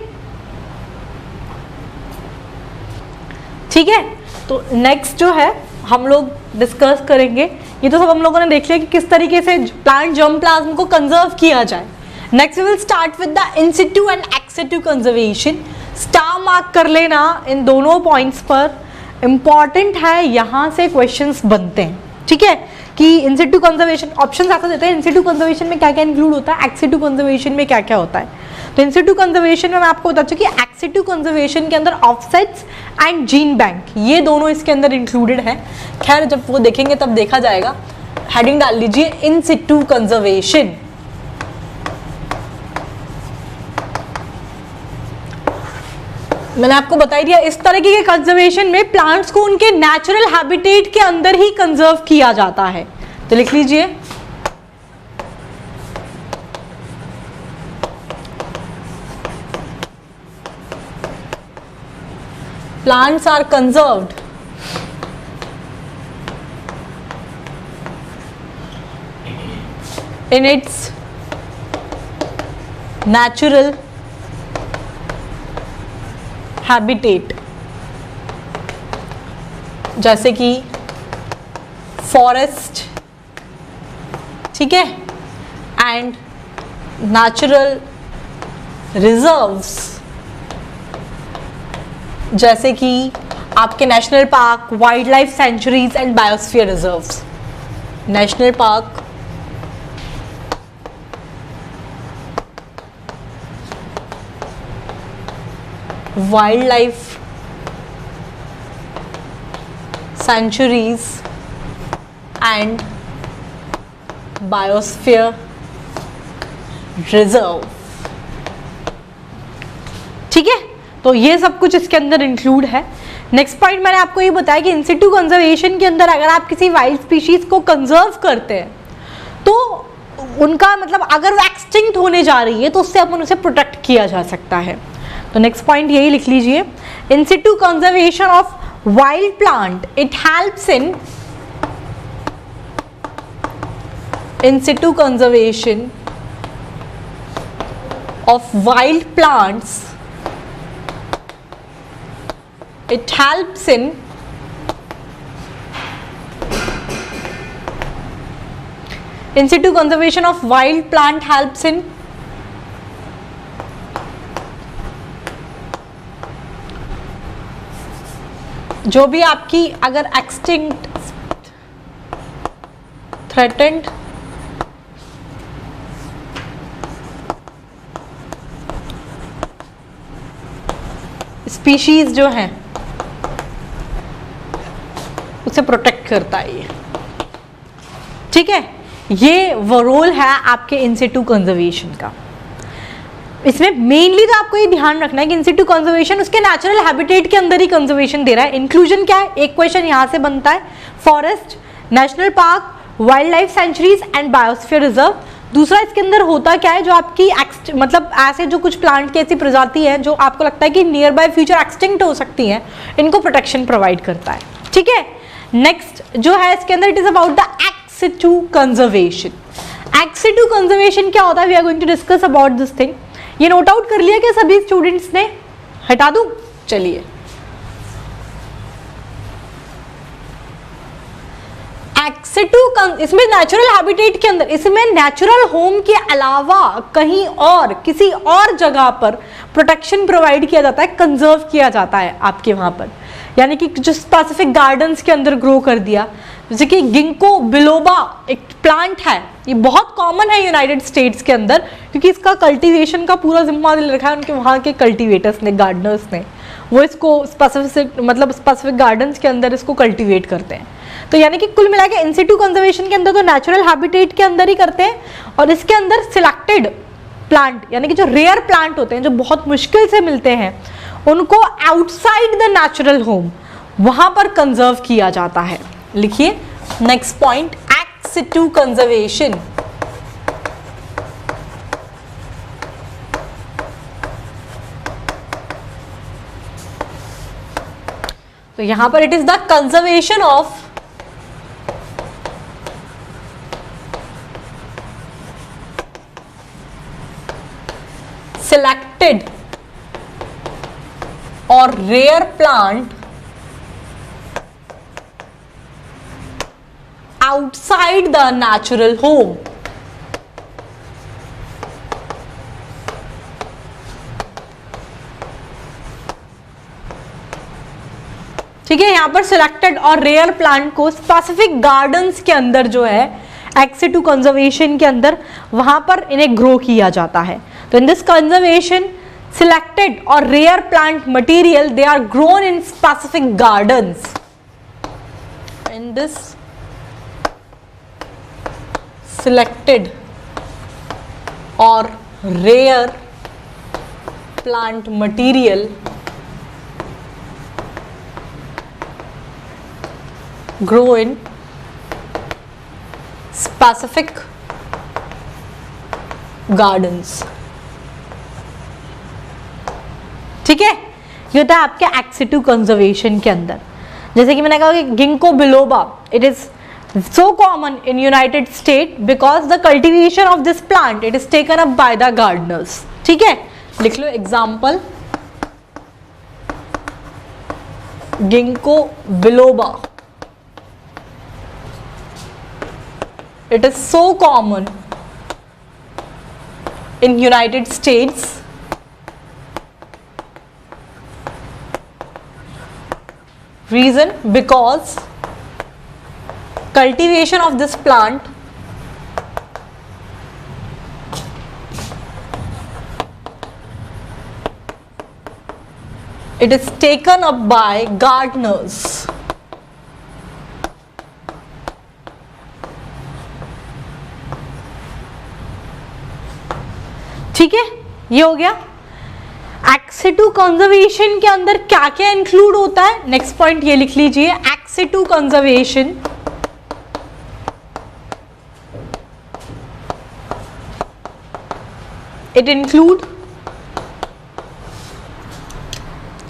ठीक है। तो नेक्स्ट जो है हम लोग डिस्कस करेंगे, ये तो सब हम लोगों ने देख लिया कि किस तरीके से प्लांट जर्मप्लाज्म को कंजर्व किया जाए। Next we will start with the in situ and ex situ conservation. Star mark कर लेना इन दोनों पॉइंट्स पर, इंपॉर्टेंट है, यहां से क्वेश्चंस बनते हैं, ठीक है, कि इन सिटू कंजर्वेशन ऑप्शंस ऐसा देते हैं इन सिटू कंजर्वेशन में क्या क्या इंक्लूड होता है, एक्स सिटू कंजर्वेशन में क्या क्या होता है। तो इन सिटू कंजर्वेशन में मैं आपको बता चुकी कि एक्स सिटू कंजर्वेशन के अंदर ऑफसेट्स एंड जीन बैंक ये दोनों इसके अंदर इंक्लूडेड है। खैर जब वो देखेंगे तब देखा जाएगा। हेडिंग डाल लीजिए इन सिटू कंजर्वेशन। मैंने आपको बता दिया इस तरीके के कंजर्वेशन में प्लांट्स को उनके नेचुरल हैबिटेट के अंदर ही कंजर्व किया जाता है। तो लिख लीजिए plants are conserved in its natural habitat, जैसे कि फॉरेस्ट, ठीक है, एंड नेचुरल रिजर्व्स, जैसे कि आपके national park, wild life sanctuaries and biosphere reserves. National park, wild life sanctuaries and biosphere reserve, ठीक है। तो ये सब कुछ इसके अंदर इंक्लूड है। नेक्स्ट पॉइंट मैंने आपको ये बताया कि इन सिटू कंजर्वेशन के अंदर अगर आप किसी वाइल्ड स्पीशीज को कंजर्व करते हैं तो उनका मतलब अगर वो एक्सटिंक्ट होने जा रही है तो उससे अपन उसे प्रोटेक्ट किया जा सकता है। तो नेक्स्ट पॉइंट यही लिख लीजिए, in situ conservation of wild plant it helps in situ conservation of wild plants it helps in situ conservation of wild plant helps in जो भी आपकी अगर एक्सटिंक्ट, थ्रेटेंड, स्पीशीज जो हैं उसे प्रोटेक्ट करता है ये, ठीक है। ये वो रोल है आपके इन सिटू कंजर्वेशन का। इसमें मेनली तो आपको ये ध्यान रखना है कि इन सिटू कंजर्वेशन उसके नेचुरल हैबिटेट के अंदर ही कंजर्वेशन दे रहा है। इंक्लूजन क्या है, एक क्वेश्चन यहां से बनता है, forest, national park, wild life sanctuaries and biosphere reserve. दूसरा इसके अंदर होता क्या है, जो आपकी मतलब ऐसे जो कुछ प्लांट की ऐसी प्रजाति है जो आपको लगता है कि नियर बाय फ्यूचर एक्सटिंक्ट हो सकती है, इनको प्रोटेक्शन प्रोवाइड करता है, ठीक है। नेक्स्ट जो है इसके अंदर it is about the ex situ conservation. Ex situ conservation क्या होता है, we are going to discuss about this thing. ये नोट आउट कर लिया क्या सभी स्टूडेंट्स ने? हटा दूं? चलिए, एक्सिटू इसमें नेचुरल हैबिटेट के अंदर, इसमें नेचुरल होम के अलावा कहीं और किसी और जगह पर प्रोटेक्शन प्रोवाइड किया जाता है, कंजर्व किया जाता है आपके वहां पर। यानी कि जो स्पेसिफिक गार्डन्स के अंदर ग्रो कर दिया, जैसे कि गिंको बिलोबा एक प्लांट है, ये बहुत कॉमन है यूनाइटेड स्टेट्स के अंदर, क्योंकि इसका कल्टीवेशन का पूरा जिम्मा ले रखा है उनके वहाँ के कल्टीवेटर्स ने, गार्डनर्स ने। वो इसको स्पेसिफिक गार्डन्स के अंदर इसको कल्टीवेट करते हैं। तो यानी कि कुल मिला के इन सिटू कंजर्वेशन के अंदर तो नेचुरल हैबिटेट के अंदर ही करते हैं, और इसके अंदर सिलेक्टेड प्लांट यानी कि जो रेयर प्लांट होते हैं, जो बहुत मुश्किल से मिलते हैं, उनको आउटसाइड द नेचुरल होम वहां पर कंजर्व किया जाता है। लिखिए next point, act Situ conservation. तो यहां पर it is the conservation of selected or rare plant outside the natural home। ठीक है, यहां पर सिलेक्टेड और रेयर प्लांट को स्पेसिफिक गार्डन्स के अंदर जो है एक्ट सिटू कंजर्वेशन के अंदर वहां पर इन्हें ग्रो किया जाता है। तो in this conservation, selected or rare plant material, they are grown in specific gardens. In this selected or rare plant material grow in specific gardens। ठीक है, ये होता है आपके एक्ट सिटू कंजर्वेशन के अंदर। जैसे कि मैंने कहा कि Ginkgo biloba, it is so common in United State because the cultivation of this plant it is taken up by the gardeners. ठीक है, लिख लो example, Ginkgo biloba, it is so common in United States reason because cultivation of this plant it is taken up by gardeners। ठीक है, ये हो गया act Situ conservation के अंदर क्या क्या इंक्लूड होता है। नेक्स्ट पॉइंट ये लिख लीजिए, act Situ conservation it include,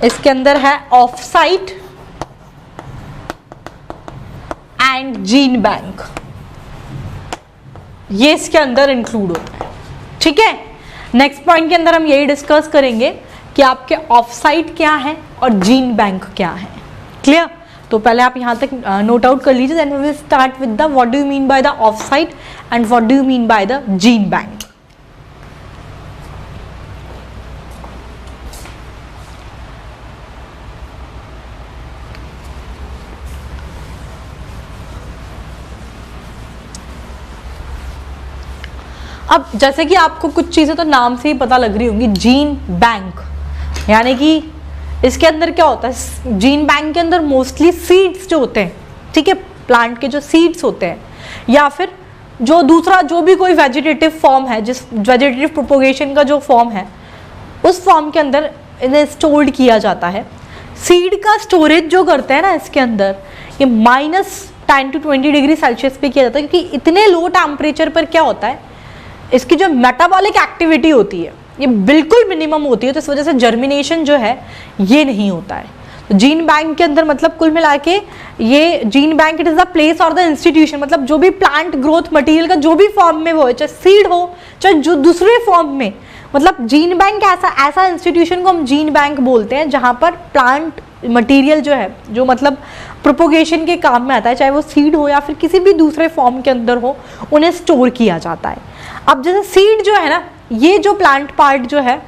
इसके अंदर है of site and gene bank, ये इसके अंदर इंक्लूड होता है। ठीक है, नेक्स्ट पॉइंट के अंदर हम यही डिस्कस करेंगे कि आपके ऑफ साइट क्या है और जीन बैंक क्या है। क्लियर? तो पहले आप यहां तक नोट आउट कर लीजिए, then we will start with the what do you mean by the off site and what do you mean by the gene bank. अब जैसे कि आपको कुछ चीजें तो नाम से ही पता लग रही होंगी, जीन बैंक, यानी कि इसके अंदर क्या होता है, जीन बैंक के अंदर मोस्टली सीड्स जो होते हैं, ठीक है, प्लांट के जो सीड्स होते हैं, या फिर जो दूसरा जो भी कोई वेजिटेटिव फॉर्म है, जिस वेजिटेटिव प्रोपोगेशन का जो फॉर्म है, उस फॉर्म के अंदर इन्हें स्टोर्ड किया जाता है। सीड का स्टोरेज जो करते हैं ना इसके अंदर, ये -10 to 20 डिग्री सेल्सियस पे किया जाता है, क्योंकि इतने लो टेम्परेचर पर क्या होता है, इसकी जो मेटाबॉलिक एक्टिविटी होती है ये बिल्कुल मिनिमम होती है, तो इस वजह से जर्मिनेशन जो है ये नहीं होता है। तो जीन बैंक के अंदर मतलब कुल मिला के ये gene bank it is the place और द इंस्टीट्यूशन, मतलब जो भी प्लांट ग्रोथ मटेरियल का जो भी फॉर्म में वो है, चाहे सीड हो चाहे जो दूसरे फॉर्म में, मतलब जीन बैंक ऐसा इंस्टीट्यूशन को हम जीन बैंक बोलते हैं जहां पर प्लांट मटेरियल जो है, जो मतलब प्रोपोगेशन के काम में आता है, चाहे वो सीड हो या फिर किसी भी दूसरे फॉर्म के अंदर हो, उन्हें स्टोर किया जाता है। अब जैसे सीड जो है ना, ये जो प्लांट पार्ट जो है,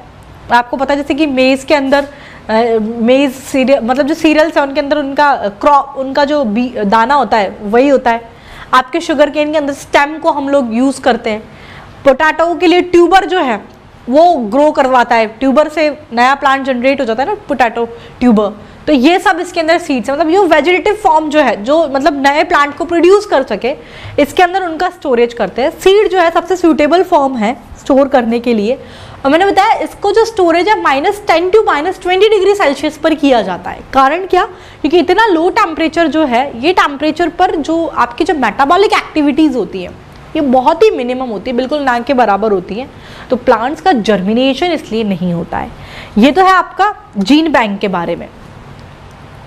आपको पता है जैसे कि मेज के अंदर मेज सीरियल, मतलब जो सीरियल्स है उनके अंदर उनका क्रॉप, उनका जो दाना होता है वही होता है। आपके शुगर केन के अंदर स्टेम को हम लोग यूज करते हैं। पोटैटो के लिए ट्यूबर जो है वो ग्रो करवाता है, ट्यूबर से नया प्लांट जनरेट हो जाता है ना, पोटैटो ट्यूबर। तो ये सब इसके अंदर सीड्स है, मतलब ये वेजिटेटिव फॉर्म जो है, जो मतलब नए प्लांट को प्रोड्यूस कर सके, इसके अंदर उनका स्टोरेज करते हैं। सीड जो है सबसे सूटेबल फॉर्म है स्टोर करने के लिए। और मैंने बताया इसको जो स्टोरेज है -10 to -20 डिग्री सेल्सियस पर किया जाता है। कारण क्या? क्योंकि इतना लो टेम्परेचर जो है, ये टेम्परेचर पर जो आपकी जो मेटाबॉलिक एक्टिविटीज होती है ये बहुत ही मिनिमम होती है, बिल्कुल ना के बराबर होती है। तो प्लांट्स का जर्मिनेशन इसलिए नहीं होता है। ये तो है आपका जीन बैंक के बारे में।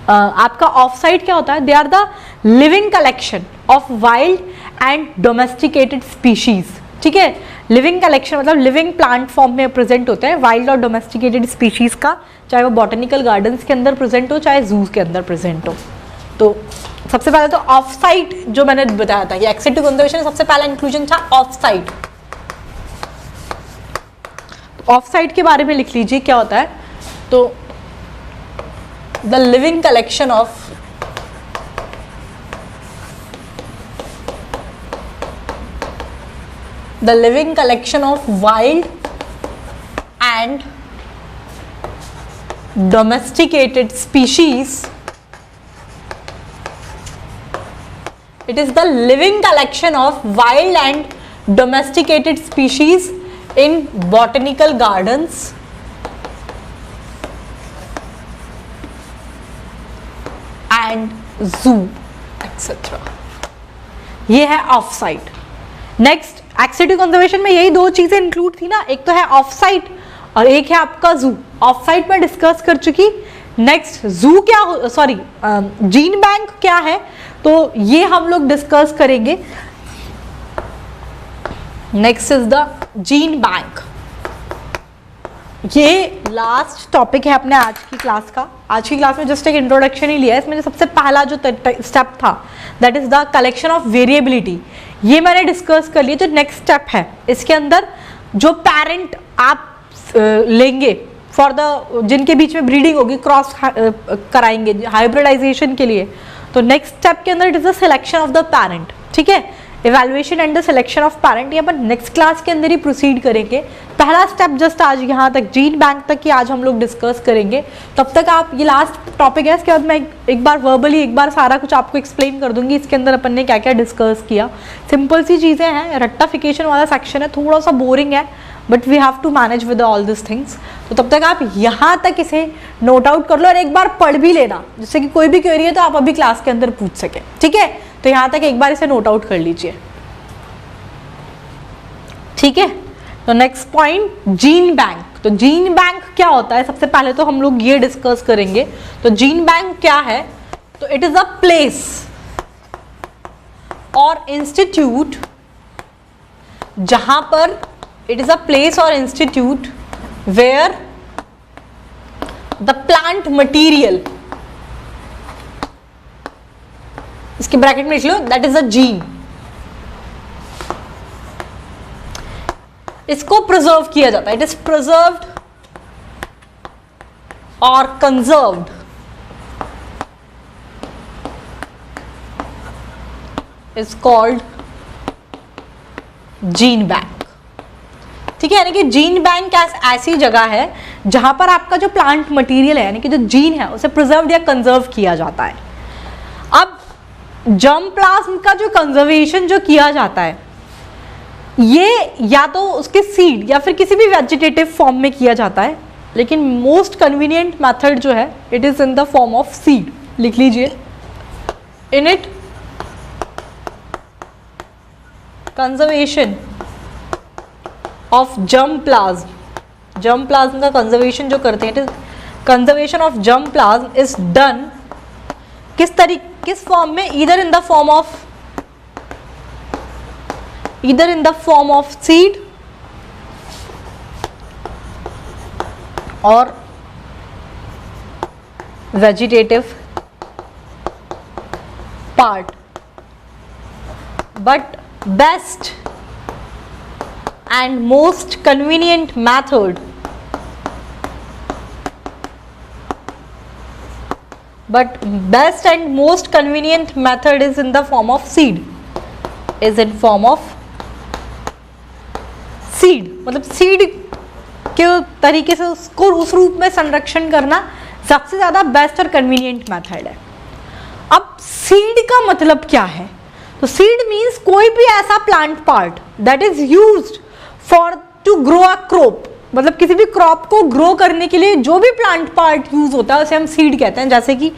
आपका ऑफ साइट क्या होता है? They are the living collection of wild and domesticated species. ठीक है, लिविंग कलेक्शन मतलब लिविंग प्लांट फॉर्म में प्रेजेंट होते हैं वाइल्ड और डोमेस्टिकेटेड स्पीशीज का, चाहे वो बॉटनिकल गार्डन्स के अंदर प्रेजेंट हो, चाहे जूस के अंदर प्रेजेंट हो। तो सबसे पहले तो ऑफ साइट जो मैंने बताया था, ये एक्सेटिव कंजर्वेशन में सबसे पहला इंक्लूजन था ऑफ साइट। ऑफ साइट के बारे में लिख लीजिए क्या होता है। तो the living collection of wild and domesticated species. It is the living collection of wild and domesticated species in botanical gardens and zoo etc. ये है ऑफ साइट। नेक्स्ट, एक्सेटिव कंजर्वेशन में यही दो चीजें इंक्लूड थी ना, एक तो है ऑफ साइट और एक है आपका जू। ऑफ साइट में डिस्कस कर चुकी। नेक्स्ट, जू क्या, सॉरी जीन बैंक क्या है, तो ये हम लोग डिस्कस करेंगे। Next is the gene bank. ये लास्ट टॉपिक है अपने आज की क्लास का। आज की क्लास में जस्ट एक इंट्रोडक्शन ही लिया है। इसमें जो सबसे पहला जो स्टेप था that is the collection of variability, ये मैंने डिस्कस कर लिया। जो नेक्स्ट स्टेप है इसके अंदर जो पेरेंट आप लेंगे फॉर द, जिनके बीच में ब्रीडिंग होगी, क्रॉस कराएंगे हाइब्रिडाइजेशन के लिए, तो नेक्स्ट स्टेप के अंदर it is the selection of the parent. ठीक है, evaluation and the selection of parent ये अपन नेक्स्ट क्लास के अंदर ही प्रोसीड करेंगे। पहला स्टेप जस्ट आज यहाँ तक, जीन बैंक तक ही आज हम लोग डिस्कस करेंगे। तब तक आप, ये लास्ट टॉपिक है, इसके बाद मैं एक बार वर्बली एक बार सारा कुछ आपको एक्सप्लेन कर दूंगी इसके अंदर अपन ने क्या क्या डिस्कस किया। सिंपल सी चीज़ें हैं, रट्टाफिकेशन वाला सेक्शन है, थोड़ा सा बोरिंग है but we have to manage with all this things. तो तब तक आप यहाँ तक इसे नोट आउट कर लो और एक बार पढ़ भी लेना, जिससे कि कोई भी क्वेरी है तो आप अभी क्लास के अंदर पूछ सके। ठीक है, तो यहाँ तक एक बार इसे नोट आउट कर लीजिए। ठीक है, तो नेक्स्ट पॉइंट, जीन बैंक। तो जीन बैंक क्या होता है, सबसे पहले तो हम लोग ये डिस्कस करेंगे। तो जीन बैंक क्या है, तो इट इज अ प्लेस और इंस्टीट्यूट जहां पर, इट इज अ प्लेस और institute where the plant material, इसके ब्रैकेट में लिख लो, दैट इज अ जीन, इसको प्रिजर्व किया जाता है। इट इज प्रिजर्व्ड और conserved, is called gene bank. ठीक है, यानी कि जीन बैंक ऐसी जगह है जहां पर आपका जो प्लांट मटेरियल है, यानी कि जो जीन है, उसे प्रिजर्व्ड या कंजर्व किया जाता है। अब जर्म प्लाज्म का जो कंजर्वेशन जो किया जाता है, ये या तो उसके सीड या फिर किसी भी वेजिटेटिव फॉर्म में किया जाता है, लेकिन मोस्ट कन्वीनियंट मेथड जो है it is in the form of seed. लिख लीजिए, in it conservation of germ plasm. Germ plasm का कंजर्वेशन जो करते हैं, conservation of germ plasm is done किस फॉर्म में, either in the form of seed और vegetative part, but best and most convenient method is in the form of seed, मतलब seed के तरीके से उसको उस रूप में संरक्षण करना सबसे ज्यादा बेस्ट और कन्वीनियंट मेथड है। अब सीड का मतलब क्या है? तो सीड मीन्स कोई भी ऐसा plant part that is used for to grow a crop, मतलब किसी भी क्रॉप को ग्रो करने के लिए जो भी प्लांट पार्ट यूज होता है उसे हम सीड कहते हैं। जैसे कि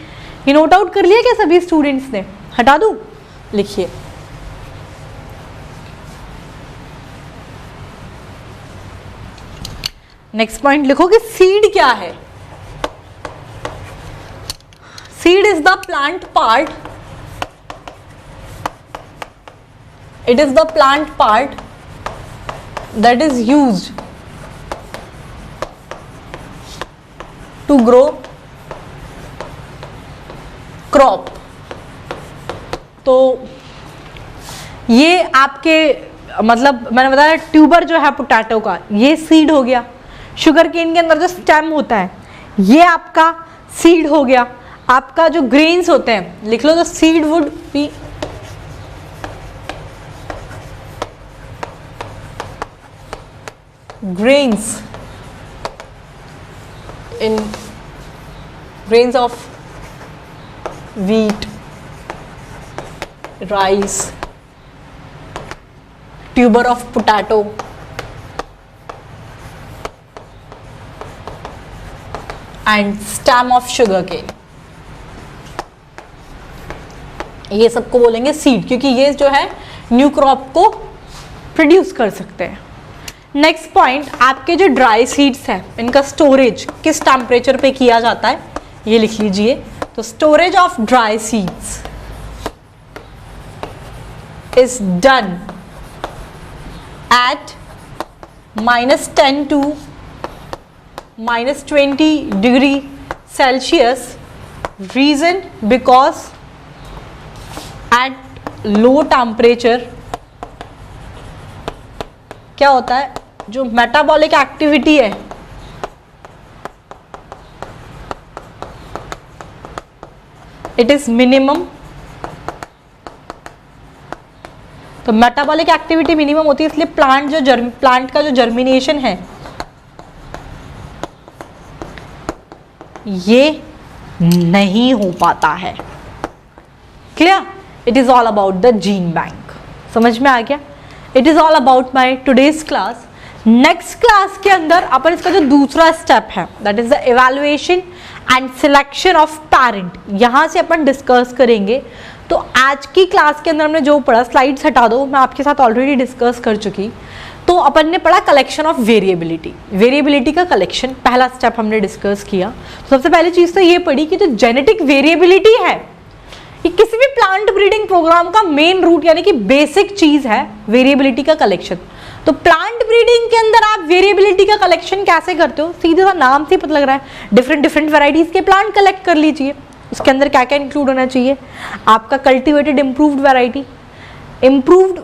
ये नोट आउट कर लिया क्या सभी स्टूडेंट्स ने? हटा दूं? लिखिए, नेक्स्ट पॉइंट लिखो कि सीड क्या है। Seed is the plant part, it is the plant part that is used to grow crop। तो ये आपके मतलब मैंने बताया ट्यूबर जो है पोटैटो का, ये सीड हो गया। शुगर केन के अंदर जो स्टेम होता है ये आपका सीड हो गया। आपका जो ग्रेन्स होते हैं लिख लो, तो seed would be grains in grains of wheat, rice, tuber of potato, and stem of sugarcane। ये सबको बोलेंगे सीड, क्योंकि ये जो है न्यू क्रॉप को प्रोड्यूस कर सकते हैं। नेक्स्ट पॉइंट, आपके जो ड्राई सीड्स हैं इनका स्टोरेज किस टेम्परेचर पे किया जाता है ये लिख लीजिए। तो storage of dry seeds is done at -10 to -20 degree Celsius. Reason because at low temperature क्या होता है, जो मेटाबॉलिक एक्टिविटी है इट इज मिनिमम। तो मेटाबॉलिक एक्टिविटी मिनिमम होती है, इसलिए प्लांट का जो जर्मिनेशन है ये नहीं हो पाता है। Clear? It is all about the gene bank. समझ में आ गया? It is all about my today's class. Next class के अंदर अपन इसका जो दूसरा स्टेप है that is the evaluation and selection of parent, यहां से अपन डिस्कस करेंगे। तो आज की क्लास के अंदर हमने जो पढ़ा, स्लाइड्स हटा दो, मैं आपके साथ ऑलरेडी डिस्कस कर चुकी। तो अपन ने पढ़ा कलेक्शन ऑफ वेरिएबिलिटी, वेरिएबिलिटी का कलेक्शन पहला स्टेप हमने डिस्कस किया। तो सबसे पहली चीज तो ये पढ़ी कि जो जेनेटिक वेरिएबिलिटी है ये किसी भी प्लांट ब्रीडिंग प्रोग्राम का मेन रूट यानी कि बेसिक चीज है वेरिएबिलिटी का कलेक्शन। तो प्लांट ब्रीडिंग के अंदर आप वेरिएबिलिटी का कलेक्शन कैसे करते हो? सीधे सा नाम से पता लग रहा है, डिफरेंट वैरायटीज के प्लांट कलेक्ट कर लीजिए। उसके अंदर क्या क्या इंक्लूड होना चाहिए? आपका cultivated improved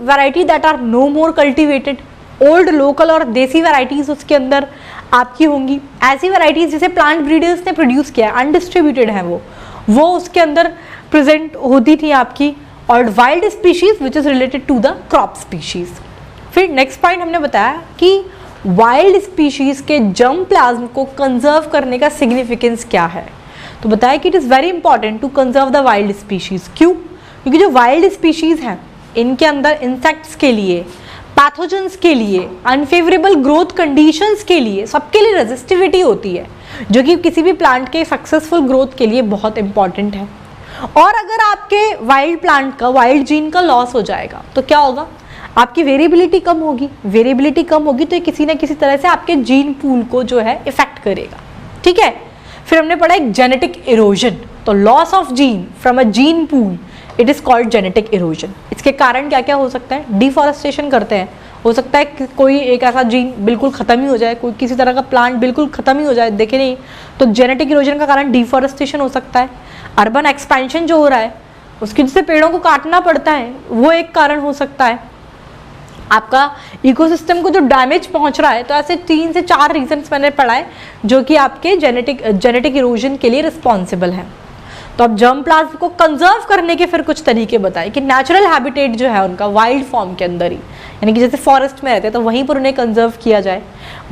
variety that are no more cultivated, old local और देसी वैरायटीज उसके अंदर आपकी होंगी। ऐसी वैरायटीज जिसे प्लांट ब्रीडर्स ने प्रोड्यूस किया है, अनडिस्ट्रीब्यूटेड है वो उसके अंदर प्रेजेंट होती थी आपकी। और wild species which is related to the crop species. फिर नेक्स्ट पॉइंट हमने बताया कि वाइल्ड स्पीशीज के जर्म प्लाज्म को कंजर्व करने का सिग्निफिकेंस क्या है। तो बताया कि it is very important to conserve the wild species. क्यों? क्योंकि जो वाइल्ड स्पीशीज हैं इनके अंदर इंसेक्ट्स के लिए, पैथोजेंस के लिए, अनफेवरेबल ग्रोथ कंडीशंस के लिए, सबके लिए रेजिस्टिविटी होती है, जो कि किसी भी प्लांट के सक्सेसफुल ग्रोथ के लिए बहुत इंपॉर्टेंट है। और अगर आपके वाइल्ड प्लांट का, वाइल्ड जीन का लॉस हो जाएगा तो क्या होगा? आपकी वेरिएबिलिटी कम होगी। वेरिएबिलिटी कम होगी तो ये किसी ना किसी तरह से आपके जीन पूल को जो है इफेक्ट करेगा। ठीक है? फिर हमने पढ़ा एक जेनेटिक इरोजन। तो loss of gene from a gene pool it is called genetic erosion. इसके कारण क्या क्या हो सकता है? डिफॉरेस्टेशन करते हैं हो सकता है कि कोई एक ऐसा जीन बिल्कुल खत्म ही हो जाए, कोई किसी तरह का प्लांट बिल्कुल खत्म ही हो जाए, देखे नहीं तो जेनेटिक इरोजन का कारण डिफॉरेस्टेशन हो सकता है। अर्बन एक्सपेंशन जो हो रहा है उसकी वजह से पेड़ों को काटना पड़ता है, वो एक कारण हो सकता है। आपका इकोसिस्टम को जो डैमेज पहुंच रहा है, तो ऐसे 3 से 4 रीजंस मैंने पढ़ा है जो कि आपके जेनेटिक इरोजन के लिए रिस्पॉन्सिबल है। तो अब जर्म प्लाज्म को कंजर्व करने के फिर कुछ तरीके बताए कि नेचुरल हैबिटेट जो है उनका वाइल्ड फॉर्म के अंदर ही, यानी कि जैसे फॉरेस्ट में रहते हैं तो वहीं पर उन्हें कंजर्व किया जाए,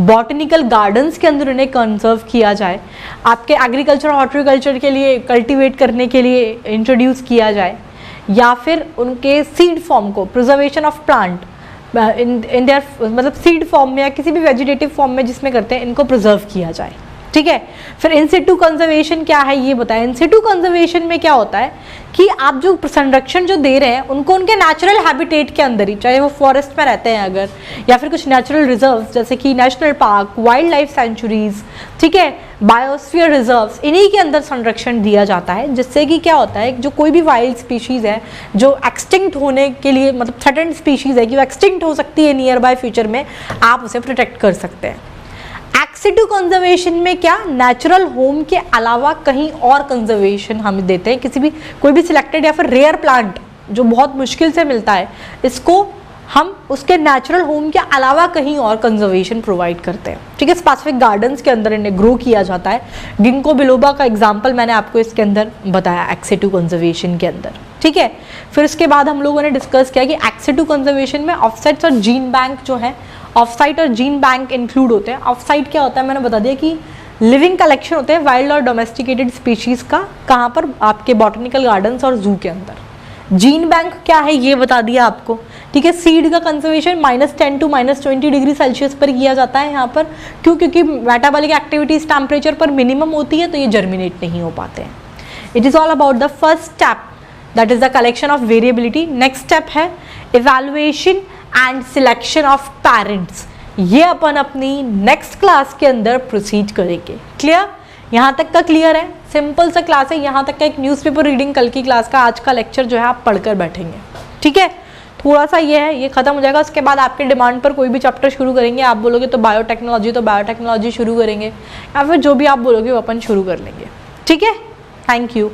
बॉटनिकल गार्डन्स के अंदर उन्हें कंजर्व किया जाए, आपके एग्रीकल्चर हॉर्टिकल्चर के लिए कल्टीवेट करने के लिए इंट्रोड्यूस किया जाए, या फिर उनके सीड फॉर्म को preservation of plant in their मतलब सीड फॉर्म में या किसी भी वेजिटेटिव फॉर्म में जिसमें करते हैं इनको प्रिजर्व किया जाए। ठीक है, फिर इन सिटू कंजर्वेशन क्या है ये बताएं। इन सिटू कंजर्वेशन में क्या होता है कि आप जो संरक्षण जो दे रहे हैं उनको उनके नेचुरल हैबिटेट के अंदर ही, चाहे वो फॉरेस्ट में रहते हैं अगर, या फिर कुछ नेचुरल रिजर्व्स जैसे कि national park, wild life sanctuaries, ठीक है, बायोस्फीयर रिजर्व्स, इन्हीं के अंदर संरक्षण दिया जाता है, जिससे कि क्या होता है जो कोई भी वाइल्ड स्पीशीज है जो एक्सटिंक्ट होने के लिए मतलब थ्रेटेंड स्पीशीज है कि वो एक्सटिंक्ट हो सकती है नियर बाय फ्यूचर में, आप उसे प्रोटेक्ट कर सकते हैं। एक्सिटू कंजर्वेशन में क्या नेचुरल होम के अलावा कहीं और कंजर्वेशन हम देते हैं, किसी भी कोई भी सिलेक्टेड या फिर रेयर प्लांट जो बहुत मुश्किल से मिलता है, इसको हम उसके नेचुरल होम के अलावा कहीं और कंजर्वेशन प्रोवाइड करते हैं। ठीक है, स्पेसिफिक गार्डन्स के अंदर इन्हें ग्रो किया जाता है। गिंको बिलोबा का एग्जाम्पल मैंने आपको इसके अंदर बताया एक्सिटू कंजर्वेशन के अंदर। ठीक है, फिर उसके बाद हम लोगों ने डिस्कस किया कि एक्सिटू कंजर्वेशन में ऑफसाइट्स और जीन बैंक जो है, ऑफसाइट और जीन बैंक इंक्लूड होते हैं। ऑफसाइट क्या होता है मैंने बता दिया कि लिविंग कलेक्शन होते हैं वाइल्ड और डोमेस्टिकेटेड स्पीशीज का, कहाँ पर आपके बॉटनिकल गार्डन्स और जू के अंदर। जीन बैंक क्या है ये बता दिया आपको। ठीक है, सीड का कंजर्वेशन -10 to -20 डिग्री सेल्सियस पर किया जाता है यहाँ पर, क्यों? क्योंकि मेटाबॉलिक एक्टिविटीज टेम्परेचर पर मिनिमम होती है तो ये जर्मिनेट नहीं हो पाते हैं। It is all about the first step, that is the collection of variability. Next step है evaluation and selection of parents. ये अपन अपनी नेक्स्ट क्लास के अंदर प्रोसीड करेंगे। क्लियर? यहाँ तक का क्लियर है? सिंपल सा क्लास है, यहाँ तक का एक न्यूज़पेपर रीडिंग कल की क्लास का, आज का लेक्चर जो है आप पढ़कर बैठेंगे। ठीक है, थोड़ा सा ये है, ये खत्म हो जाएगा। उसके बाद आपके डिमांड पर कोई भी चैप्टर शुरू करेंगे। आप बोलोगे तो बायोटेक्नोलॉजी शुरू करेंगे, या फिर जो भी आप बोलोगे वो अपन शुरू कर लेंगे। ठीक है, थैंक यू।